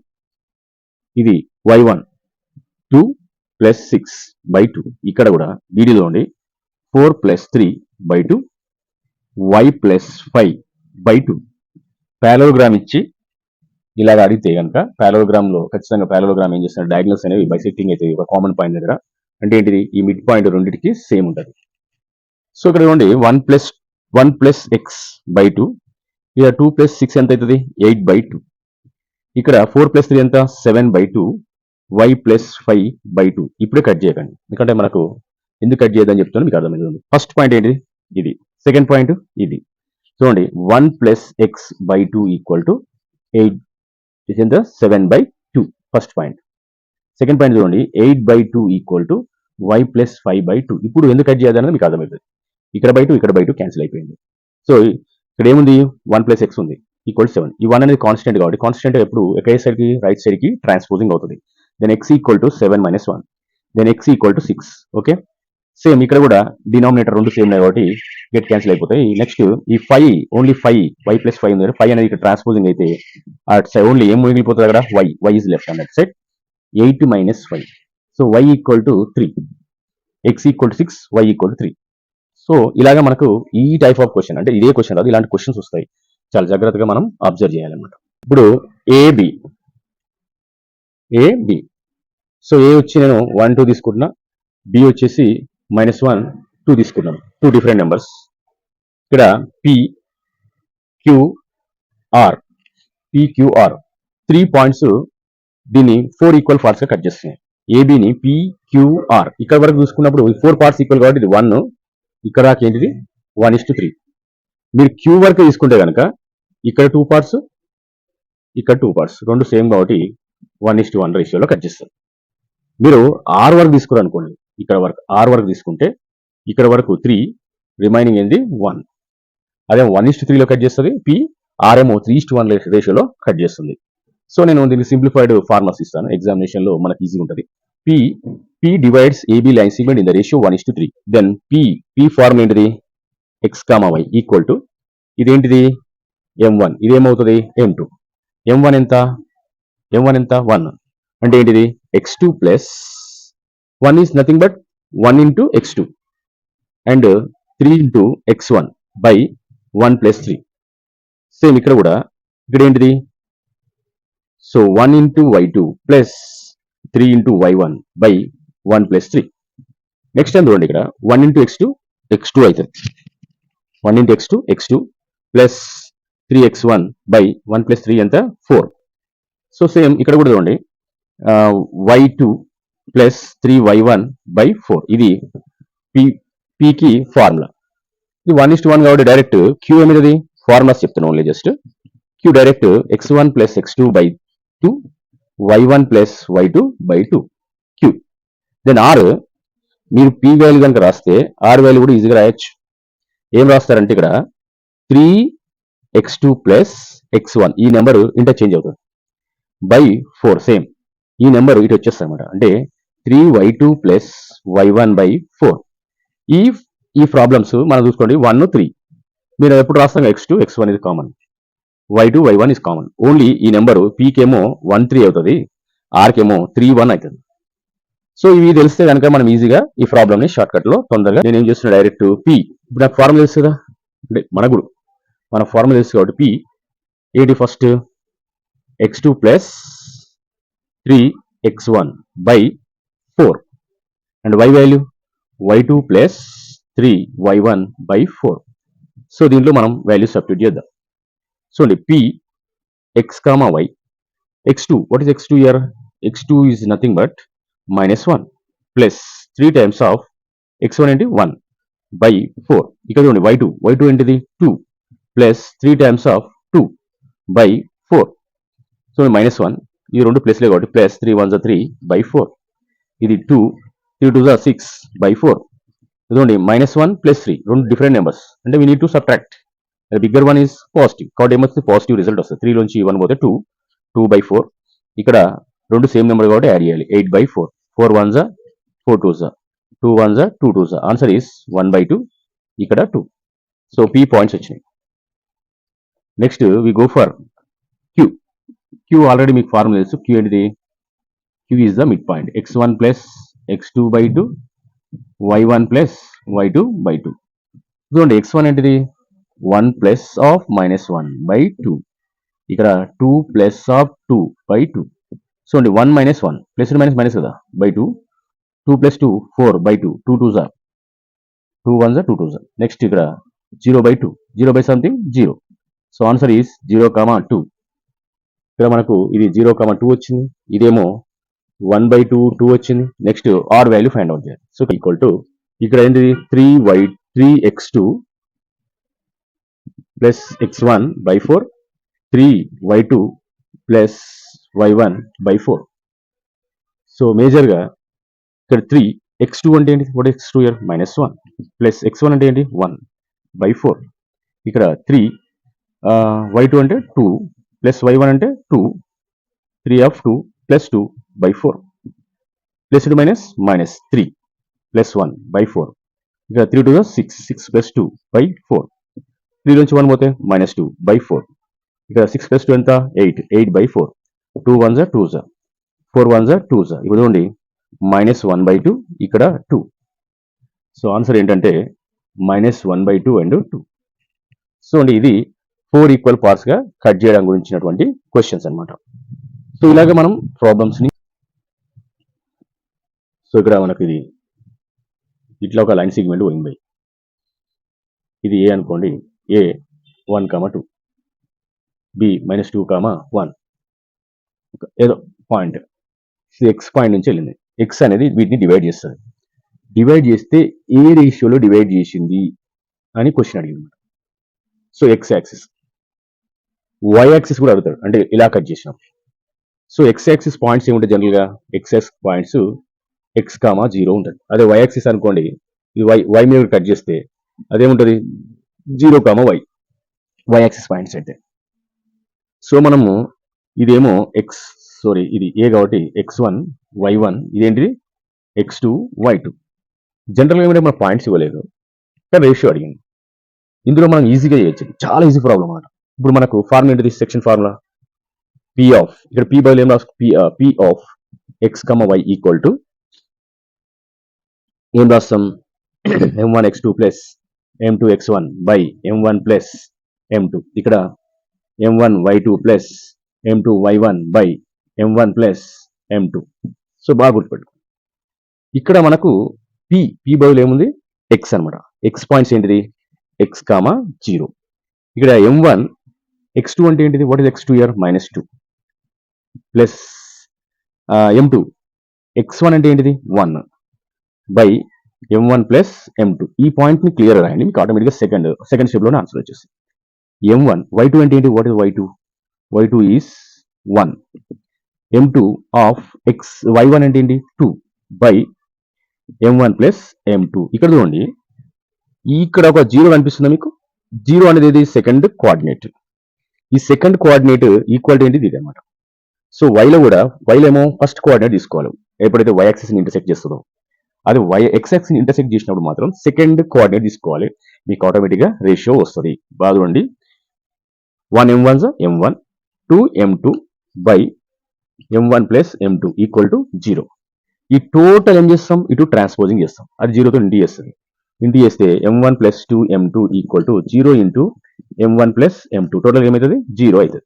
ఇది y1 2 ప్లస్ 6 బై 2. ఇక్కడ కూడా బీడీలో ఉండి 4 plus 3 by 2 y plus 5 by 2. Parallelogram ఇచ్చి ఇలాగ అడిగితే కనుక ప్యారలోగ్రామ్లో ఖచ్చితంగా ప్యారలోగ్రామ్ ఏం చేస్తున్నారు డయాగ్నల్స్ అనేవి బైసెక్టింగ్ అయితే ఒక కామన్ పాయింట్ దగ్గర. అంటే ఏంటిది ఈ మిడ్ పాయింట్ రెండింటికి సేమ్ ఉంటుంది. సో ఇక్కడ చూడండి 1 ప్లస్ ఎక్స్ బై 2 ఇక్కడ 2 ప్లస్ 6 ఎంత అవుతుంది 8 బై 2. ఇక్కడ 4 ప్లస్ 3 ఎంత 7 బై 2 y ప్లస్ 5 బై 2. ఇప్పుడే కట్ చేయకండి ఎందుకంటే మనకు ఎందుకు కట్ చేయదని చెప్తాను మీకు అర్థమైంది. ఫస్ట్ పాయింట్ ఏంటిది ఇది, సెకండ్ పాయింట్ ఇది. చూడండి 1 plus X by 2 equal to 8 is in the 7 by 2 first point. Second point చూడండి 8 by 2 equal to y plus 5 by 2. ఇప్పుడు ఎందుకు కట్ చేయాలనేది మీకు అర్థమవుతుంది. ఇక్కడ బై 2 ఇక్కడ బై 2 క్యాన్సిల్ అయిపోయింది. సో ఇక్కడ ఏముంది 1 ప్లస్ ఎక్స్ ఉంది ఈక్వల్ 7. ఈ 1 అనేది కాన్స్టెంట్ కాబట్టి కాన్స్టెంట్ ఎప్పుడు ఎక్కడ సైడ్కి రైట్ సైడ్కి ట్రాన్స్పోజింగ్ అవుతుంది. Then x equal to 7 - 1 then x equal to 6. Okay same ఇక్కడ కూడా డినామినేటర్ రెండు సేమ్ కాబట్టి గెట్ క్యాన్సిల్ అయిపోతాయి. నెక్స్ట్ ఈ 5 ఓన్లీ 5 y ప్లస్ 5 ఉంది. 5 అనేది ఇక్కడ ట్రాన్స్పోజింగ్ అయితే అట్ సైడ్ ఓన్లీ ఏం మిగిలిపోతుంది అక్కడ y is left hand side 8 - 5. So y equal to 3 x equal to 6 y equal to 3. So ఇలాగా మనకు ఈ టైప్ ఆఫ్ క్వశ్చన్ అంటే ఇదే క్వశ్చన్ రాదు ఇలాంటి క్వశ్చన్స్ వస్తాయి. చాలా జాగ్రత్తగా మనం అబ్జర్వ్ చేయాలన్నమాట. ఇప్పుడు ఏబి సో ఏ వచ్చి నేను 1 2 తీసుకుంటున్నా, బి వచ్చేసి -1 2 తీసుకున్నాం. 2 డిఫరెంట్ నెంబర్స్. ఇక్కడ P Q R PQR 3 points దీన్ని 4 ఈక్వల్ పార్ట్స్ గా కట్ చేస్తున్నాయి. ఏబిని పిక్యూఆర్ ఇక్కడ వరకు చూసుకున్నప్పుడు 4 పార్ట్స్ ఈక్వల్ కాబట్టి ఇది 1, ఇక్కడ దాకా ఏంటిది 1:3. మీరు క్యూ వరకు తీసుకుంటే కనుక ఇక్కడ 2 పార్ట్స్, ఇక్కడ 2 పార్ట్స్, రెండు సేమ్ కాబట్టి 1:1 రేషియోలో కట్ చేస్తారు. మీరు ఆర్ వరకు తీసుకున్నారు అనుకోండి, ఇక్కడ వరకు ఆర్ వరకు తీసుకుంటే ఇక్కడ వరకు 3, రిమైనింగ్ ఏంది 1. అదే 1:3లో కట్ చేస్తుంది. పి ఆర్ ఏమో 3:1 రేషియోలో కట్ చేస్తుంది. సో నేను దీనికి సింప్లిఫైడ్ ఫార్ములాస్ ఇస్తాను, ఎగ్జామినేషన్ లో మనకి ఈజీ ఉంటుంది. P P divides AB line segment in the ratio 1:3. Then P form ఏంటిది X comma Y equal to ఇదేంటిది m1, ఇదేమవుతుంది m2. m1 ఎంత 1 అంటే ఏంటిది x2 plus 1 is nothing but 1 into x2 and 3 into x1 by 1 plus 3. Same ఇక్కడ కూడా ఇక్కడ ఏంటిది, so 1 into y2 plus 3 into y1 by 1 plus 3. Next ఎంత చూడండి, ఇక్కడ 1 ఇంటూ x2 అవుతుంది. 1 into x2 plus 3x1 by 1 plus 3 ఎంత 4. సో సేమ్ ఇక్కడ కూడా చూడండి, y2 ప్లస్ 3y1 బై 4. ఇది పీకి ఫార్ములా. ఇది 1:1 కాబట్టి డైరెక్ట్ క్యూ ఏమిది ఫార్ములాస్ చెప్తున్నాను only just. Q direct x1 plus x2 by 2, y1 plus y2 by 2 Q. Then R మీరు పీ వాల్యూ కనుక రాస్తే ఆర్ వాల్యూ కూడా ఈజీగా రాయొచ్చు. ఏం రాస్తారంటే ఇక్కడ 3x2 ప్లస్ x1 ఈ నెంబర్ ఇంటర్చేంజ్ అవుతుంది బై 4. సేమ్ ఈ నెంబర్ ఇటు వచ్చేస్తుంది అనమాట, అంటే 3y2 ప్లస్ y1 బై 4. ఈ ప్రాబ్లమ్స్ మనం చూసుకోండి 1, 3 మీరు ఎప్పుడు రాస్తాం x1 ఇది common, y2 y1 is common. Only ఈ నెంబరు పీకేమో 1, 3 అవుతుంది, ఆర్కేమో 3, 1 అవుతుంది. సో ఇవి తెలిస్తే కనుక మనం ఈజీగా ఈ ప్రాబ్లమ్ ని షార్ట్ కట్ లో తొందరగా నేను ఏం చేస్తున్నా డైరెక్ట్ పి. ఇప్పుడు నాకు ఫార్ములా తెలుసు కదా, అంటే మన ఫార్ములా తెలుసు కాబట్టి పి ఏంటి first x2 plus 3x1 by 4 and y value y2 plus 3y1 by 4. So దీంట్లో మనం వాల్యూ సబ్స్టిట్యూట్ చేద్దాం. సో అండి P x comma y x2, what is x2 here? x2 is nothing but -1 plus 3 times of x1 ఏంటి 1 by 4. ఇక్కడ చూడండి y2 ఏంటిది 2 plus 3 times of 2 by 4. So -1 ఈ రెండు ప్లస్లే కాబట్టి ప్లస్ 3 1 3 బై 4. ఇది 2 3 2 6 బై 4. ఇదిగోండి -1 ప్లస్ 3 రెండు డిఫరెంట్ నెంబర్స్, అంటే we need to subtract. Bigger one is positive కాబట్టి ఏమొస్తుంది పాజిటివ్ రిజల్ట్ వస్తుంది. 3 నుంచి 1 పోతే 2 బై 4. ఇక్కడ రెండు సేమ్ నెంబర్ కాబట్టి యాడ్ చేయాలి 8 బై 4. 4 1 4 2 2 1 2 2. ఆన్సర్ ఈస్ 1 బై 2, ఇక్కడ 2. సో పీ పాయింట్స్ వచ్చినాయి. Next we go for Q. Q already మీకు ఫార్ములా తెలుసు. క్యూ ఏంటిది, Q is the mid point x1 plus x2 by 2 y1 plus y2 by 2. చూడండి x1 ఏంటిది 1 plus of -1 by 2, ఇక్కడ 2 plus of 2 by 2. So అండి 1 - 1 plus minus minus కదా by 2, 2 plus 2 4 by 2, 2 2 2 1 2 2. Next ఇక్కడ 0 by 2, 0 by something 0. So answer is 0, 2. ఇక్కడ మనకు ఇది 0, 2 వచ్చింది, ఇదేమో 1 బై 2 2 వచ్చింది. Next R value find out చేయాలి. సో ఈక్వల్ టు ఇక్కడ ఏంటిది 3x2 plus x1 by 4, 3y2 plus y1 by 4. సో మేజర్గా ఇక్కడ 3x2 అంటే ఏంటి, what x2 year -1 plus x1 అంటే ఏంటి 1 బై 4. ఇక్కడ 3y2 అంటే 2 ప్లస్ y1 అంటే 2, 3 of 2 plus 2 by 4 plus minus 3 plus 1 by 4. ఇక్కడ 3 2 6, 6 ప్లస్ 2 బై 4. 3 నుంచి 1 పోతే -2 బై 4. ఇక్కడ 6 ప్లస్ 2 ఎంత 8, 8 బై 4. 2 1 2 4 1 2. ఇప్పుడు చూడండి -1 బై 2, ఇక్కడ 2. సో ఆన్సర్ ఏంటంటే -1 బై 2 అండ్ 2. సో అండి ఇది 4 ఈక్వల్ పార్ట్స్ గా కట్ చేయడం గురించినటువంటి క్వశ్చన్స్ అన్నమాట. సో ఇలాగ మనం ప్రాబ్లమ్స్ ని, సో ఇక్కడ మనకి ఇది ఇట్లా ఒక లైన్ సెగ్మెంట్ పోయింది. ఇది ఏ అనుకోండి, A 1, 2. బి -2, 1 ఏదో పాయింట్ ఎక్స్ పాయింట్ నుంచి వెళ్ళింది. ఎక్స్ అనేది వీటిని డివైడ్ చేస్తుంది. డివైడ్ చేస్తే ఏ రేషియోలో డివైడ్ చేసింది అని క్వశ్చన్ అడిగింది. So X axis, why axis కూడా అడుగుతాడు, అంటే ఇలా కట్ చేసినాం. సో ఎక్స్ యాక్సిస్ పాయింట్స్ ఏముంటాయి జనరల్గా, X axis points X comma 0 ఉంటుంది. అదే వై యాక్సిస్ అనుకోండి, ఇది వై మీద కట్ చేస్తే అదేముంటుంది 0 కామా వై యాక్సిస్ పాయింట్స్ అయితే. సో మనము ఇదేమో ఇది ఏ కాబట్టి x1 y1, ఇదేంటిది x2 y2. జనరల్గా ఏమంటే మన పాయింట్స్ ఇవ్వలేదు, కానీ రేషియో అడిగింది. ఇందులో మనం ఈజీగా చేయొచ్చు, చాలా ఈజీ ప్రాబ్లం అన్నమాట. ఇప్పుడు మనకు ఫార్ములా ఏంటిది, సెక్షన్ ఫార్ములా పి ఆఫ్, ఇక్కడ పి బదులు ఏం రాసు, P of X comma Y equal to ఏం రాస్తాం, m1 x2 plus m2 x1 by m1 plus m2. ఇక్కడ m1 y2 plus m2 y1 by m1 plus m2. So బాగా గుర్తుపెట్టు, ఇక్కడ మనకు పి బదులు ఏముంది ఎక్స్ అనమాట. ఎక్స్ పాయింట్స్ ఏంటిది ఎక్స్ కామా 0. ఇక్కడ m1 x2 అంటే ఏంటిది, what is x2 year -2 plus m2 x1 అంటే ఏంటిది 1 బై m1 ప్లస్ m2. ఈ పాయింట్ని క్లియర్ రాయండి, మీకు ఆటోమేటిక్గా సెకండ్ స్టెప్లోనే ఆన్సర్ వచ్చేసి m1 y2 అంటే ఏంటి, what is y2 is 1 m2 of x y1 అంటే ఏంటి 2 బై m1 ప్లస్ m2. ఇక్కడ చూడండి, ఇక్కడ ఒక 0 కనిపిస్తుందా మీకు, 0 అనేది ఏది సెకండ్ కోఆర్డినేట్. ఈ సెకండ్ కోఆర్డినేట్ ఈక్వల్ టు ఏంటిది ఇది అనమాట. సో వైలో ఏమో ఫస్ట్ కోఆర్డినేట్ తీసుకోవాలి ఎప్పుడైతే వై యాక్సిస్ని ఇంటర్సెక్ట్ చేస్తుందో. అది ఎక్స్ యాక్సిస్ని ఇంటర్సెక్ట్ చేసినప్పుడు మాత్రం సెకండ్ కోఆర్డినేట్ తీసుకోవాలి, మీకు ఆటోమేటిక్గా రేషియో వస్తుంది. బాగా చూడండి, 1 m1 m1, 2 m2 by m1 plus m2 equal to 0. ఈ టోటల్ ఏం చేస్తాం, ఇటు ట్రాన్స్పోజింగ్ చేస్తాం, అది 0తో ఇంటి చేస్తుంది. ఇంటి చేస్తే m1 plus 2 m2 equal to 0 into m1 plus m2. Total ఏమవుతుంది 0 అవుతుంది.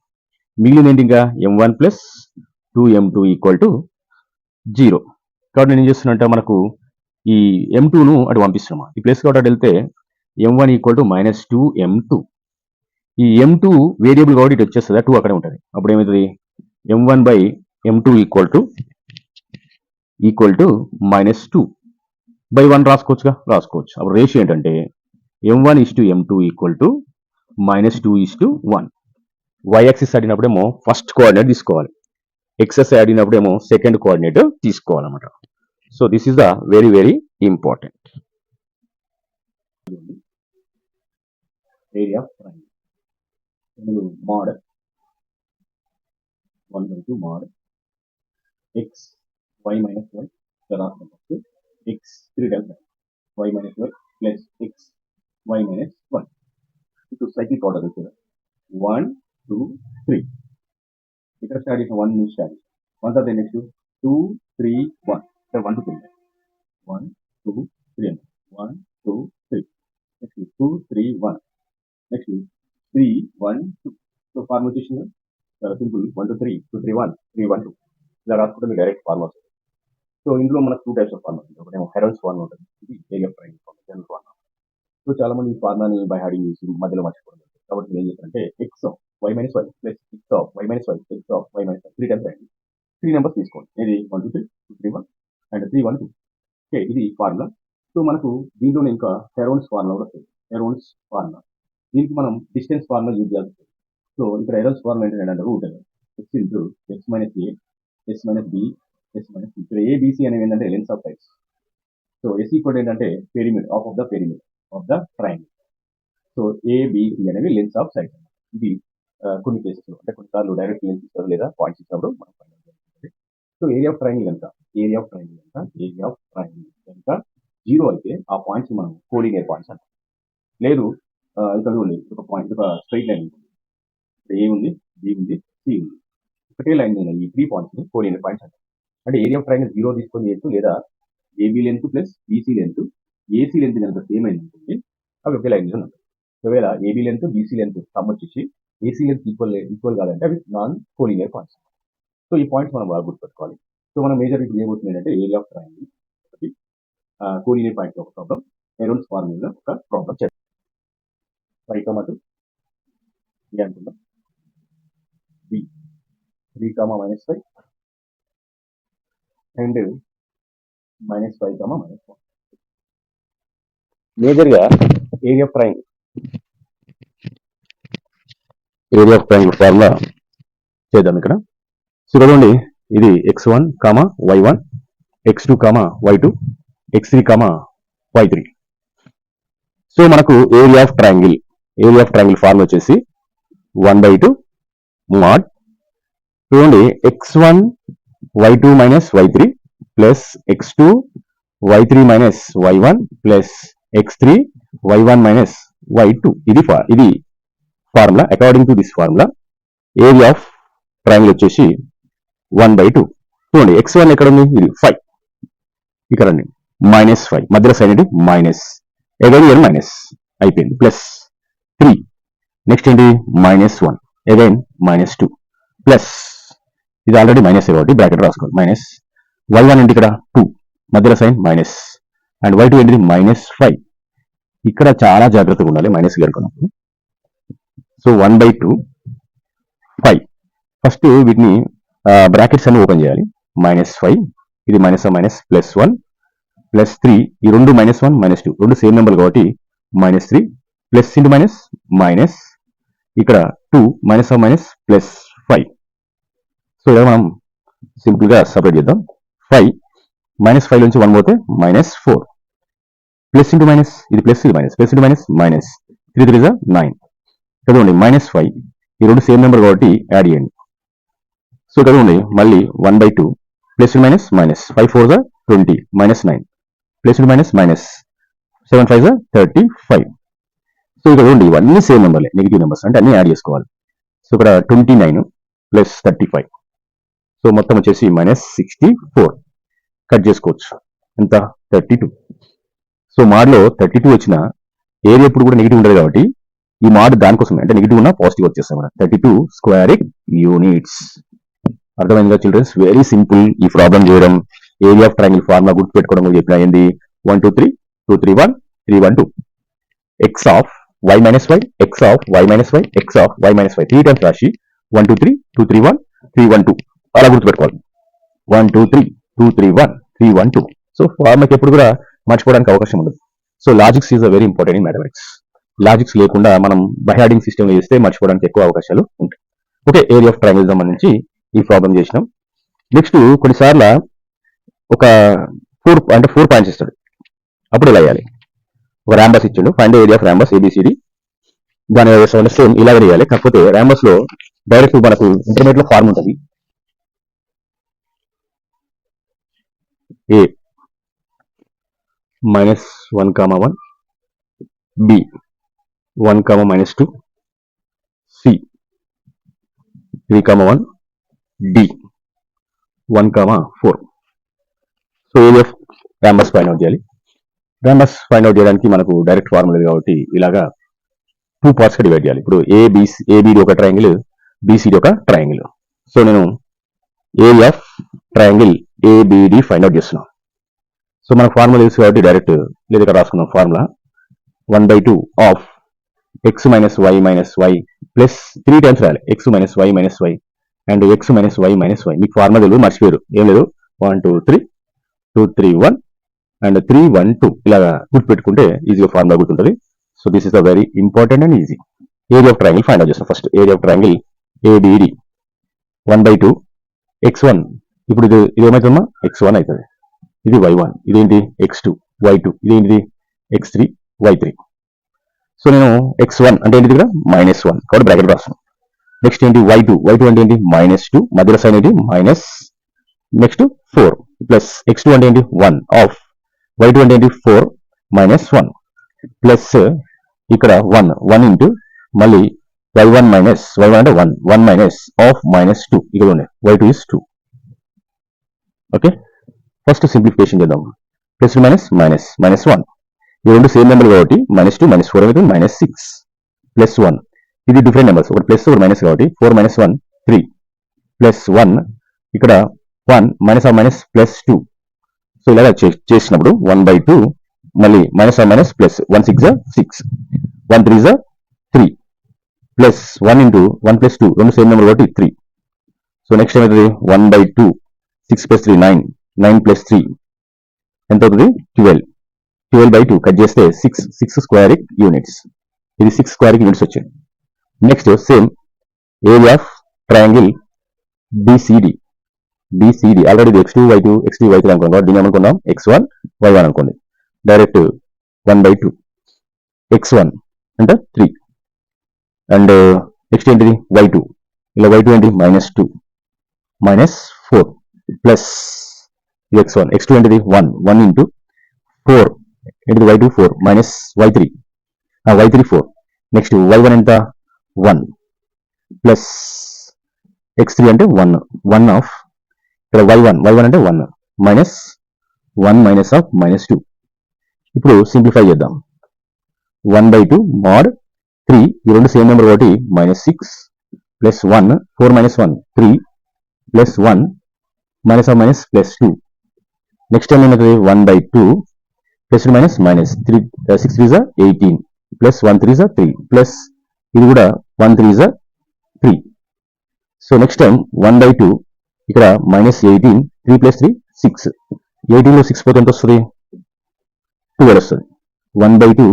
మిగిలిన ఏంటి ఇంకా m1 plus 2 m2 equal to 0. కాబట్టి నేను ఏం చేస్తున్నట్ట, మనకు ఈ m2ను అటు పంపిస్తున్నామా, ఈ ప్లస్ కాబట్టి అటు వెళ్తే m1 ఈక్వల్ టు -2 m2. ఈ m2 వేరియబుల్ కాబట్టి ఇటు వచ్చేస్తుంది, 2 అక్కడే ఉంటుంది. అప్పుడు ఏమవుతుంది m1 by m2 equal to -2 by 1 రాసుకోవచ్చు. అప్పుడు రేషియో ఏంటంటే m1 is to m2 equal to -2 is to 1. Y axis ఆడినప్పుడేమో ఫస్ట్ కోఆర్డినేట్ తీసుకోవాలి, ఎక్సెస్ ఆడినప్పుడేమో సెకండ్ కోఆర్డినేట్ తీసుకోవాలన్నమాట. So this is the very very important. Area mod 1/2 mod X Y minus Y రాసుకుంటే X 3 times Y minus Y plus X Y minus 1 ఇటు cycle order వచ్చేది 1 2 3. ఇక్కడ start చేసిన 1 నుంచి start చేసిన 1 తర్వాత నెక్స్ట్ 2 3 1, ఇక్కడ 1 2 3 1 2 3 1 2 3 నెక్స్ట్ 2 3 1 నెక్స్ట్ 3 1 2. సో ఫార్ములా వచ్చేసింది చాలా సింపుల్, 1 2 3 2 3 1 3 1 2 ఇలా రాసుకుంటే మీరు డైరెక్ట్ ఫార్ములా వస్తుంది. సో ఇందులో మనకు 2 టైప్స్ ఆఫ్ ఫార్ములా ఉంటుంది, ఒకటేమో హెరాల్డ్స్ ఫార్ములా ఉంటుంది, ఇది area prime general formula. So చాలా మంది ఈ ఫార్ములాని బై హార్డింగ్ చేసి మధ్యలో మర్చిపోవడం. కాబట్టి నేను ఏం చేస్తానంటే X of Y minus Y plus X of Y minus Y X of Y minus Y 3 times రాయండి. 3 నెంబర్స్ తీసుకోండి, ఇది 1 2 3 2 3 1 అండ్ 3 1 2. ఓకే, ఇది ఫార్ములా. సో మనకు దీంట్లోనే ఇంకా హెరాల్డ్స్ ఫార్ములా కూడా వస్తుంది. హెరాల్డ్స్ ఫార్ములా దీనికి మనం డిస్టెన్స్ ఫార్ములా యూజ్ చేయాల్సి వస్తుంది. సో ఇక్కడ హెరాల్డ్స్ ఫార్ములా ఏంటంటే root X into X minus A S minus B S minus B. ఇక్కడ ఏబిసి అనేవి ఏంటంటే lengths of sides. So S equal ఏంటంటే perimeter of the perimeter of the triangle. So ABC అనేవి lengths of sides. ఇది కొన్ని cases అంటే కొన్నిసార్లు direct lens ఇస్తారు లేదా పాయింట్స్ ఇచ్చినప్పుడు మనం ఫైండ్ అవుట్ చేయాలి. సో ఏరియా ఆఫ్ ట్రయాంగిల్ కనుక 0 అయితే ఆ పాయింట్స్ మనం కోలినియర్ పాయింట్స్ అంటాం. లేదు ఇక్కడ చూడండి, ఒక పాయింట్, ఒక స్ట్రైట్ లైన్ ఉంటుంది, ఏ ఉంది బి ఉంది సి ఉంది, ఒకటే లైన్ ఉన్న ఈ 3 పాయింట్స్ని కోలినియర్ పాయింట్స్ అంటాం. అంటే ఏరియా ఆఫ్ ట్రయాంగిల్ 0 తీసుకొని చేయొచ్చు, లేదా AB length plus BC length AC length కనుక సేమ్ అయింది ఉంటుంది, అవి ఒకే లైన్ మీద ఉంటాయి. ఒకవేళ AB length BC length some వచ్చేసి ఏసీ లెంత్ ఈక్వల్ కాదంటే అవి నాన్ కోలినియర్ పాయింట్స్. సో ఈ పాయింట్స్ మనం బాగా గుర్తుపెట్టుకోవాలి. సో మనం మేజర్ ఇప్పుడు ఏమవుతుంది అంటే ఏరియా ఆఫ్ ట్రయాంగిల్ ఒకటి, కోలినియర్ పాయింట్స్ ఒక ప్రాబ్లం, హెరాల్డ్స్ ఫార్ములా ఒక ప్రాబ్లం చేస్తాం. రైట్ మాట ఇది అనుకుందాం. 3, -5 అండ్ -5, -1. మేజర్గా ఏరియా ఆఫ్ ట్రయాంగిల్ ఫార్ములా చేద్దాం ఇక్కడ. సో చూడండి, ఇది x1, y1, x2, y2, x3, y3. So మనకు ఏరియా ఆఫ్ ట్రయాంగిల్ ఫార్ములా వచ్చేసి 1/2 mod చూడండి x1 y2 y3 plus x2 y3 y1 plus x3 y1 y2. ఇది formula. According to this formula area of triangle వచ్చేసి 1/2. చూడండి x1 ఎక్కడ ఉంది, ఇది 5 ఇక్కడ అండి, -5 మధ్యలో సైన్ ఏంటి మైనస్, అగైన్ మైనస్ అయిపోయింది, ప్లస్ 3 నెక్స్ట్ ఏంటి -1 అగైన్ -2 ప్లస్ ఇది ఆల్రెడీ మైనస్ కాబట్టి బ్రాకెట్ రాసుకోండి మైనస్ y1 ఏంటి ఇక్కడ 2 మధ్యలో సైన్ మైనస్ అండ్ y2 ఏంటిది -5. ఇక్కడ చాలా జాగ్రత్తగా ఉండాలి మైనస్ కనుక్కున్నప్పుడు. సో 1/2 5 ఫస్ట్ వీటిని బ్రాకెట్స్ అన్ని ఓపెన్ చేయాలి. -5 ఇది మైనస్ +1 +3 ఈ రెండు -1 -2 రెండు సేమ్ నెంబర్ కాబట్టి -3 ప్లస్ ఇంటూ మైనస్ ఇక్కడ 2 -5. సో ఇలా మనం సింపుల్ గా సపరేట్ చేద్దాం. 5 -5 నుంచి 1 పోతే -4 ప్లస్ ఇంటూ మైనస్ ఇది ప్లస్ ఇది మైనస్ ప్లస్ ఇంటూ మైనస్ 3 3 9 చదవండి -5 ఈ రెండు సేమ్ నెంబర్ కాబట్టి యాడ్ చేయండి. సో చదవండి మళ్ళీ 1/2 plus minus 5 4 20 -9 plus into minus 7 5 35. So ఇక్కడ చూడండి ఇవన్నీ సేమ్ నెంబర్లే, నెగిటివ్ నెంబర్స్ అంటే అన్ని యాడ్ చేసుకోవాలి. సో ఇక్కడ 29 ప్లస్ 35 సో మొత్తం వచ్చేసి -64 కట్ చేసుకోవచ్చు ఎంత 32. సో మాడ్లో 32 వచ్చిన ఏరియా ఎప్పుడు కూడా నెగిటివ్ ఉండదు కాబట్టి ఈ మాడ్ దానికోసమే, అంటే నెగిటివ్ ఉన్న పాజిటివ్ వచ్చేస్తాం మనం 32 స్క్వేర్ యూనిట్స్. అర్థమైందిగా చిల్డ్రన్స్? వెరీ సింపుల్ ఈ ప్రాబ్లం చేయడం. ఏరియా ఆఫ్ ట్రయాంగిల్ ఫార్ములా గుర్తుపెట్టుకోవడం కూడా చెప్పిన ఏంది 1 2 3 2 3 1 3 1 2 x of y -y x of y -y x of y -y 3 times రాసి 1 2 3 2 3 1 3 1 2 అలా గుర్తుపెట్టుకోవాలి. 1 2 3 2 3 1 3 1 2. సో ఫార్ములాకి ఎప్పుడు కూడా మర్చిపోవడానికి అవకాశం ఉండదు. So logics is very important in mathematics. Logics లేకుండా మనం బైహార్డింగ్ సిస్టమ్ చేస్తే మర్చిపోవడానికి ఎక్కువ అవకాశాలు ఉంటాయి. ఓకే, ఏరియా ఆఫ్ ట్రయాంగిల్ సంబంధించి ఈ ప్రాబ్లం చేసినాం. నెక్స్ట్ కొన్నిసార్లు ఒక 4 పాయింట్స్ ఇస్తాడు, అప్పుడు ఇలా వేయాలి. ఒక ర్యాంబస్ ఇచ్చాడు, ఫైండ్ ఏరియా ఆఫ్ ర్యాంబస్ ABCD. దాని సేమ్ ఇలాగే వేయాలి. కాకపోతే ర్యాంబస్ లో డైరెక్ట్ మనకు ఇంటర్మీడియట్ లో ఫార్మ్ ఉంటుంది. A -1, 1 B 1, -2 C 3, 1 D 1, 4. So area of rhombus find out చేయాలి. ర్యాంబస్ ఫైండ్ అవుట్ చేయడానికి మనకు డైరెక్ట్ ఫార్ములా కాబట్టి ఇలాగా 2 పార్ట్స్ గా డివైడ్ చేయాలి. ఇప్పుడు ABD ఒక ట్రయాంగిల్, BCD ఒక ట్రయాంగిల్. సో నేను area of triangle ABD find out చేస్తున్నాను. సో మనకు ఫార్ములా తెలుసు కాబట్టి డైరెక్ట్ లేదా ఇక్కడ రాసుకున్నాం formula 1/2 of x - y - y plus 3 times రాయాలి x - y - y and x - y - y. మీకు ఫార్ములా తెలియదు, మర్చిపోయారు, ఏం లేదు 1 2 3 2 3 1 అండ్ 3 1 2 ఇలాగా గుర్తుపెట్టుకుంటే ఈజీగా ఫార్ములా గుర్తుంటుంది. So this is the very important and easy. Area of triangle find out చేస్తాం. First area of triangle ABD 1/2 x1 ఇప్పుడు ఇది ఏమవుతుందమ్మా x1 అవుతుంది, ఇది y1 ఇదేంటి x2 y2 ఇదేంటిది x3 y3. సో నేను x1 అంటే ఏంటి ఇక్కడ -1 కాబట్టి బ్రాకెట్ రాస్తాను. నెక్స్ట్ ఏంటి y2 అంటే ఏంటి -2 మధ్యలో సైన్ ఏంటి మైనస్, నెక్స్ట్ 4 ప్లస్ x2 అంటే ఏంటి 1 ఆఫ్ y2 అంటే ఏంటి 4 -1 ప్లస్ ఇక్కడ 1 ఇంటూ మళ్ళీ y1 అంటే 1 మైనస్ ఆఫ్ -2 ఇక్కడ ఉన్నాయి y2 is 2. Okay, first simplification చేద్దాం. ప్లస్ -1 ఈ రెండు సేమ్ నెంబర్ కాబట్టి -2 -4 అవుతుంది -6 ప్లస్ 1 ఇది డిఫరెంట్ నెంబర్స్, ఒకటి ప్లస్ ఒకటి మైనస్ కాబట్టి 4 - 1 3 ప్లస్ 1 ఇక్కడ 1 ప్లస్ 2. సో ఇలా చేసినప్పుడు 1/2 మళ్ళీ -1 ప్లస్ 1 6 6 1 3 3 ప్లస్ 1 ఇంటూ 1 ప్లస్ 2 రెండు సేమ్ నెంబర్ కాబట్టి 3. సో నెక్స్ట్ ఏమవుతుంది 1/2 6 + 3 9 9 + 3 ఎంత అవుతుంది 12 12/2 కట్ చేస్తే 6 స్క్వేరిక్ యూనిట్స్. ఇది 6 స్క్వేరిక్ యూనిట్స్ వచ్చింది. Next same area of triangle BCD already ఇది x2 y2 x3 y3 అనుకున్నాం. దీన్ని ఏమనుకున్నాం x1 y1 అనుకోండి. డైరెక్ట్ 1/2 x1 అంటే 3 అండ్ నెక్స్ట్ ఏంటిది y2 ఇలా y2 ఏంటి -2 -4 ప్లస్ x1 x2 ఏంటిది 1 ఇంటూ 4 ఏంటిది y2 4 minus y3 4 next y1 ఎంత 1 ప్లస్ x3 అంటే 1 ఆఫ్ ఇక్కడ y1 అంటే 1 మైనస్ 1 మైనస్ ఆఫ్ -2. ఇప్పుడు సింప్లిఫై చేద్దాం. 1/2 mod 3 ఈ రెండు సేమ్ నెంబర్ కాబట్టి -6 plus 1 4 - 1 3 plus 1 minus of minus plus 2. Next time ఏమవుతుంది 1/2 ప్లస్ మైనస్ 3 6 3 = 18 ప్లస్ 1 3 = 3 ప్లస్ ఇది కూడా 1 3 = 3. సో నెక్స్ట్ టైం 1/2 ఇక్కడ -18 3 + 3 6 18లో 6 పోతే ఎంత వస్తుంది 12 వస్తుంది. 1/2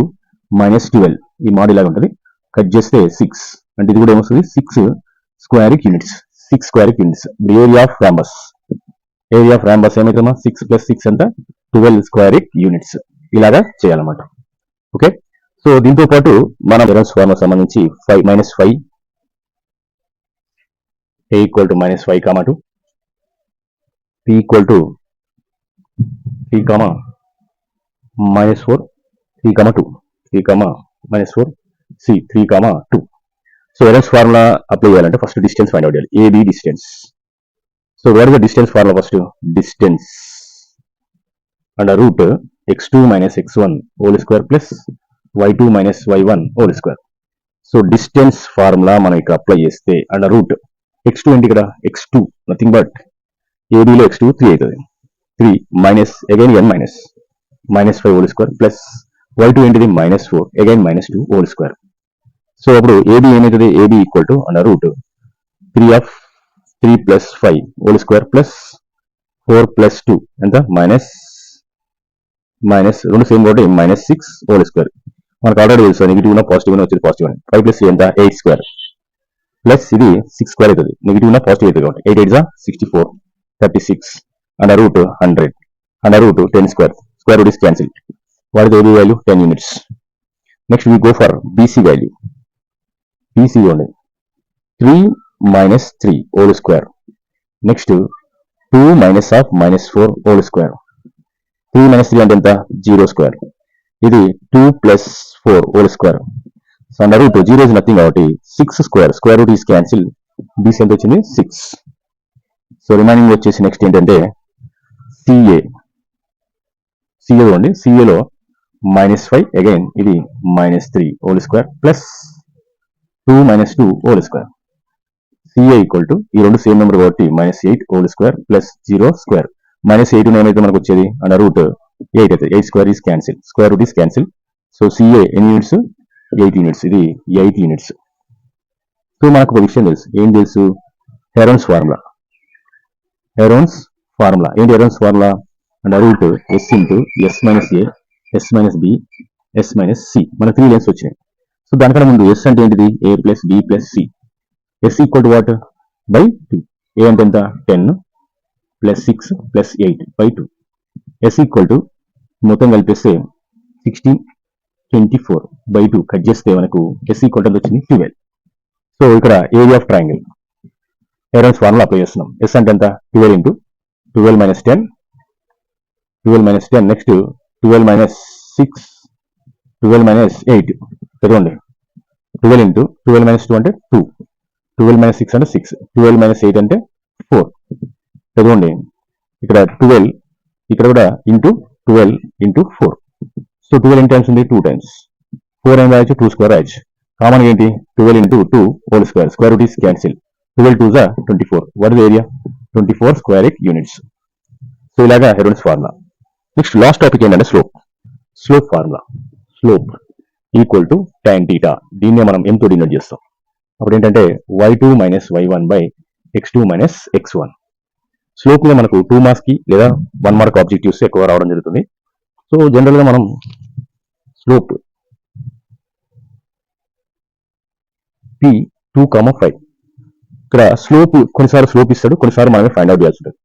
-12 ఈ మోడ్ ఇలాగ ఉంటుంది. కట్ చేస్తే 6 అంటే ఇది కూడా ఏమొస్తుంది 6 square units. Area of rhombus ఏమైతుందా 6 + 6 అంతా 12 స్క్వేరిక్ యూనిట్స్. ఇలాగా చేయాలన్నమాట. ఓకే, సో దీంతో పాటు మనం రెఫరెన్స్ ఫార్ములా సంబంధించి 5 - 5 a = -5, 2 p = 3, -4 3, 2 3, -4 c 3, 2. So reference formula apply చేయాలంటే ఫస్ట్ డిస్టెన్స్ ఫైండ్ అవుట్ చేయాలి. AB distance. So what is the distance formula? First distance under root x2 - x1 whole square plus y2 - y1 whole square. So distance formula మనం ఇక్కడ apply చేస్తే under root x2 ఏంటి ఇక్కడ x2 nothing but ABలో x2 3 అవుతుంది. 3 minus again n -5 whole square plus y2 ఏంటిది -4 again -2 whole square. So అప్పుడు AB ఏమవుతుంది? AB = under root 3 + 5 whole square plus 4 + 2 ఎంత మైనస్ రెండు సేమ్ కాబట్టి -6 హోల్ స్క్వేర్. మనకు ఆల్రెడీ తెలుసు నెగిటివ్ ఉన్న పాజిటివ్ ఉన్న వచ్చేది పాజిటివ్ అని. 5 + 3 ఎంత 8 స్క్వేర్ ప్లస్ ఇది 6 స్క్వేర్ అవుతుంది. నెగిటివ్ ఉన్న పాజిటివ్ అవుతుంది కాబట్టి 8 8 = 64 36 under root 100 under root 10 square. Square route is cancel. What is AB value 10 units. Next we go for BC value. BC ఉంది 3 - 3 whole square. Next 2 - of -4 whole square. 3 - 3 అంటే ఎంత 0 square. ఇది 2 + 4 whole square. So under route 0 is nothing కాబట్టి 6 square. Square root is cancel. BC ఎంత వచ్చింది 6. So remaining వచ్చేసి next ఏంటంటే CA చూడండి. CAలో -5 అగైన్ ఇది -3 whole square plus 2 - 2 whole square. CA = ఈ రెండు సేమ్ నెంబర్ కాబట్టి -8 హోల్ స్క్వేర్ ప్లస్ 0 స్క్వేర్. -8 ఏమైతే మనకు వచ్చేది అండర్ రూట్ 8 అవుతుంది. 8 square is cancel. Square root is cancel. So CA ఎన్ని యూనిట్స్ 8 యూనిట్స్. ఇది 8 యూనిట్స్. సో మనకు ఒక విషయం తెలుసు. ఏం తెలుసు? Heron's formula. ఏంటి Heron's formula? Under root S × S - A S - B S - C. మన 3 లైన్స్ వచ్చినాయి. సో దానికన్నా ముందు S అంటే ఏంటిది A + B + C. S = what by 2. A అంటే ఎంత 10 + 6 + 8/2. S = మొత్తం కలిపేస్తే 16 24/2 కట్ చేస్తే మనకు S = వచ్చింది 12. సో ఇక్కడ area of triangle Heron's formula apply చేస్తున్నాం. S అంటే ఎంత 12 × 12 - 10 12 - 10 నెక్స్ట్ 12 - 6 12 - 8 చదవండి. 12 × 12 - 2 అంటే 2 12 - 6 అంటే 6 12 - 8 అంటే 4 చదవండి. ఇక్కడ 12 ఇక్కడ కూడా ఇంటూ 12 × 4. సో 12 ఎన్ని టైమ్స్ ఉంది 2 టైమ్స్. 4 ఏం రాయొచ్చు 2 స్క్వేర్ రాయొచ్చు. కామన్ ఏంటి 12 × 2 whole square. Square root is cancel. 12 2 = 24. What is area 24 square units. So ఇలాగా Heron's formula. Next last topic ఏంటంటే స్లోప్ ఫార్ములా. Slope = tan θ. దీన్నే మనం m తో డినోట్ చేస్తాం. అప్పుడు ఏంటంటే y2 - y1 x2 minus x1. Slope మీద మనకు 2 మార్క్స్ కి లేదా 1 మార్క్ ఆబ్జెక్టివ్స్ ఎక్కువ రావడం జరుగుతుంది. సో జనరల్ గా మనం స్లోప్ p 2,5 ఇక్కడ స్లోప్ కొన్నిసార్లు స్లోప్ ఇస్తాడు, కొన్నిసార్లు మనమే ఫైండ్ అవుట్ చేయాల్సి ఉంటుంది.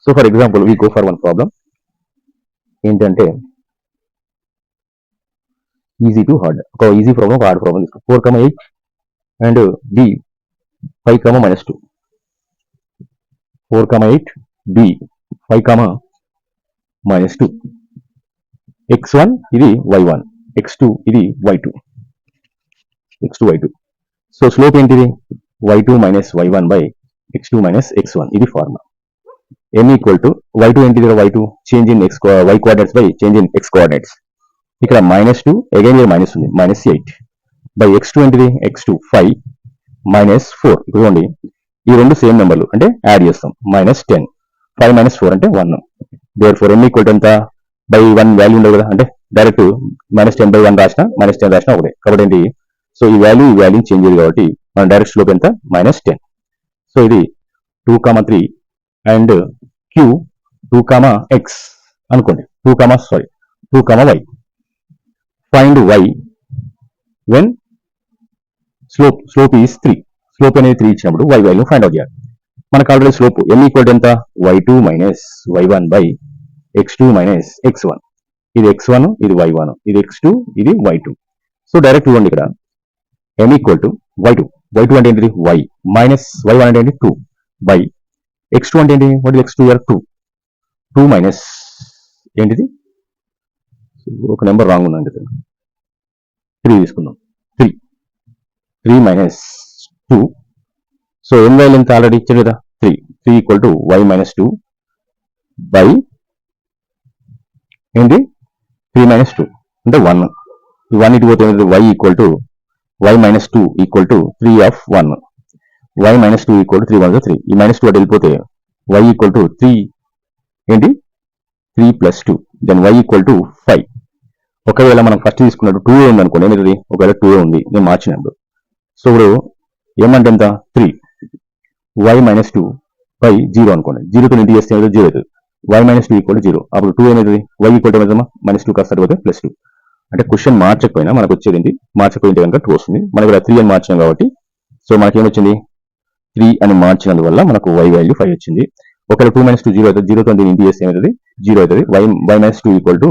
So for example we go for one problem ఏంటంటే ఈజీ టు హార్డ్. ఒక ఈజీ ప్రాబ్లం, ఒక హార్డ్ ప్రాబ్లం తీసుకో. 4,8 అండ్ b 5,-2. 4,8 b 5,-2. x1 ఇది y1, x2 ఇది y2. సో స్లోప్ ఏంటిది? y2 minus y1 by x2 minus x1. ఇది formula. m equal to y2 ఏంటిది? y2 change in y coordinates by change in x coordinates. ఇక్కడ -2 again ఇక్కడ minus ఉంది, -8 by x2 ఏంటిది? x2 5 -4. ఇదిగోండి ఈ రెండు సేమ్ నెంబర్లు అంటే యాడ్ చేస్తాం. -10 5 - 4 అంటే 1. Therefore m equal to ఎంత? బై 1 వాల్యూ ఉండదు కదా, అంటే డైరెక్ట్ -10/1 రాసిన -10 రాసిన ఒకటే కాబట్టి ఏంటి? సో ఈ వాల్యూ చేంజ్ అయ్యేది కాబట్టి మన డైరెక్ట్ స్లోప్ ఎంత? -10. సో ఇది 2,3 అండ్ q 2,x అనుకోండి. 2,y. Find y when slope is 3. Slope అనేది 3 ఇచ్చినప్పుడు y వాల్యూ ఫైండ్ అవుట్ చేయాలి. మనకు ఆల్రెడీ స్లోప్ m ఈక్వల్ ఎంత? y2 minus y1 by x2 minus x1. ఇది x1, ఇది y1, ఇది x2, ఇది y2. సో డైరెక్ట్ ఇవ్వండి ఇక్కడ m ఈక్వల్ టు y2 అంటే ఏంటిది? y మైనస్ y1 అంటే ఏంటి? 2 బై x2 అంటే ఏంటి? What is x2 year? 2 minus ఏంటిది? ఒక నెంబర్ రాంగ్ ఉందండి, 3 తీసుకుందాం. 3 మైనస్ 2. సో m వాల్యూ ఎంత ఆల్రెడీ ఇచ్చారు కదా? 3 equal to y minus 2 by ఏంటి? 3 మైనస్ 2 అంటే 1. ఈ 1 ఇటు పోతే y equal to y minus 2 equal to 3 of 1. y minus 2 equal to 3 1 3. ఈ -2 అటు వెళ్ళిపోతే y ఈక్వల్ టు 3 ఏంటి? 3 plus 2 then y equal to 5. ఒకవేళ మనం ఫస్ట్ తీసుకున్నట్టు 2a ఉంది అనుకోండి, ఏమిటి? ఒకవేళ 2a ఉంది, నేను మార్చినప్పుడు. సో ఇప్పుడు ఏమంటే ఎంత? 3 y మైనస్ 2 బై 0 అనుకోండి. 0తో ఇంటి చేస్తే ఏమైతే 0 అవుతుంది. y minus 2 equal to 0. అప్పుడు 2 ఏమవుతుంది? y equal to ఏమవుతుందా? -2 కాస్త పోతే +2. అంటే క్వశ్చన్ మార్చకపోయినా మనకు వచ్చేది ఏంటి? మార్చకపోయింటే కనుక 2 వస్తుంది. మనకి ఇక్కడ 3 అని మార్చినాం కాబట్టి సో మనకి ఏమొచ్చింది? 3 అని మార్చినందువల్ల మనకు y వాల్యూ 5 వచ్చింది. ఒకవేళ 2 - 2 0 అవుతుంది. 0తో దీన్ని ఇంటి చేస్తే ఏమవుతుంది? 0 అవుతుంది. y మైనస్ 2 ఈక్వల్ టు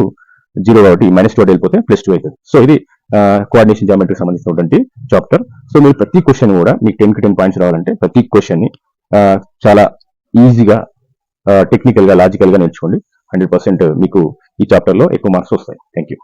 0 కాబట్టి -2 వెళ్ళిపోతే +2 అవుతుంది. సో ఇది కోఆర్డినేషన్ జామెట్రీకి సంబంధించినటువంటి చాప్టర్. సో మీరు ప్రతి క్వశ్చన్ కూడా మీకు 10కి 10 పాయింట్స్ రావాలంటే ప్రతి క్వశ్చన్ ని చాలా ఈజీగా టెక్నికల్ గా లాజికల్ గా నేర్చుకోండి. 100% మీకు ఈ చాప్టర్ లో ఎక్కువ మార్క్స్ వస్తాయి. Thank you.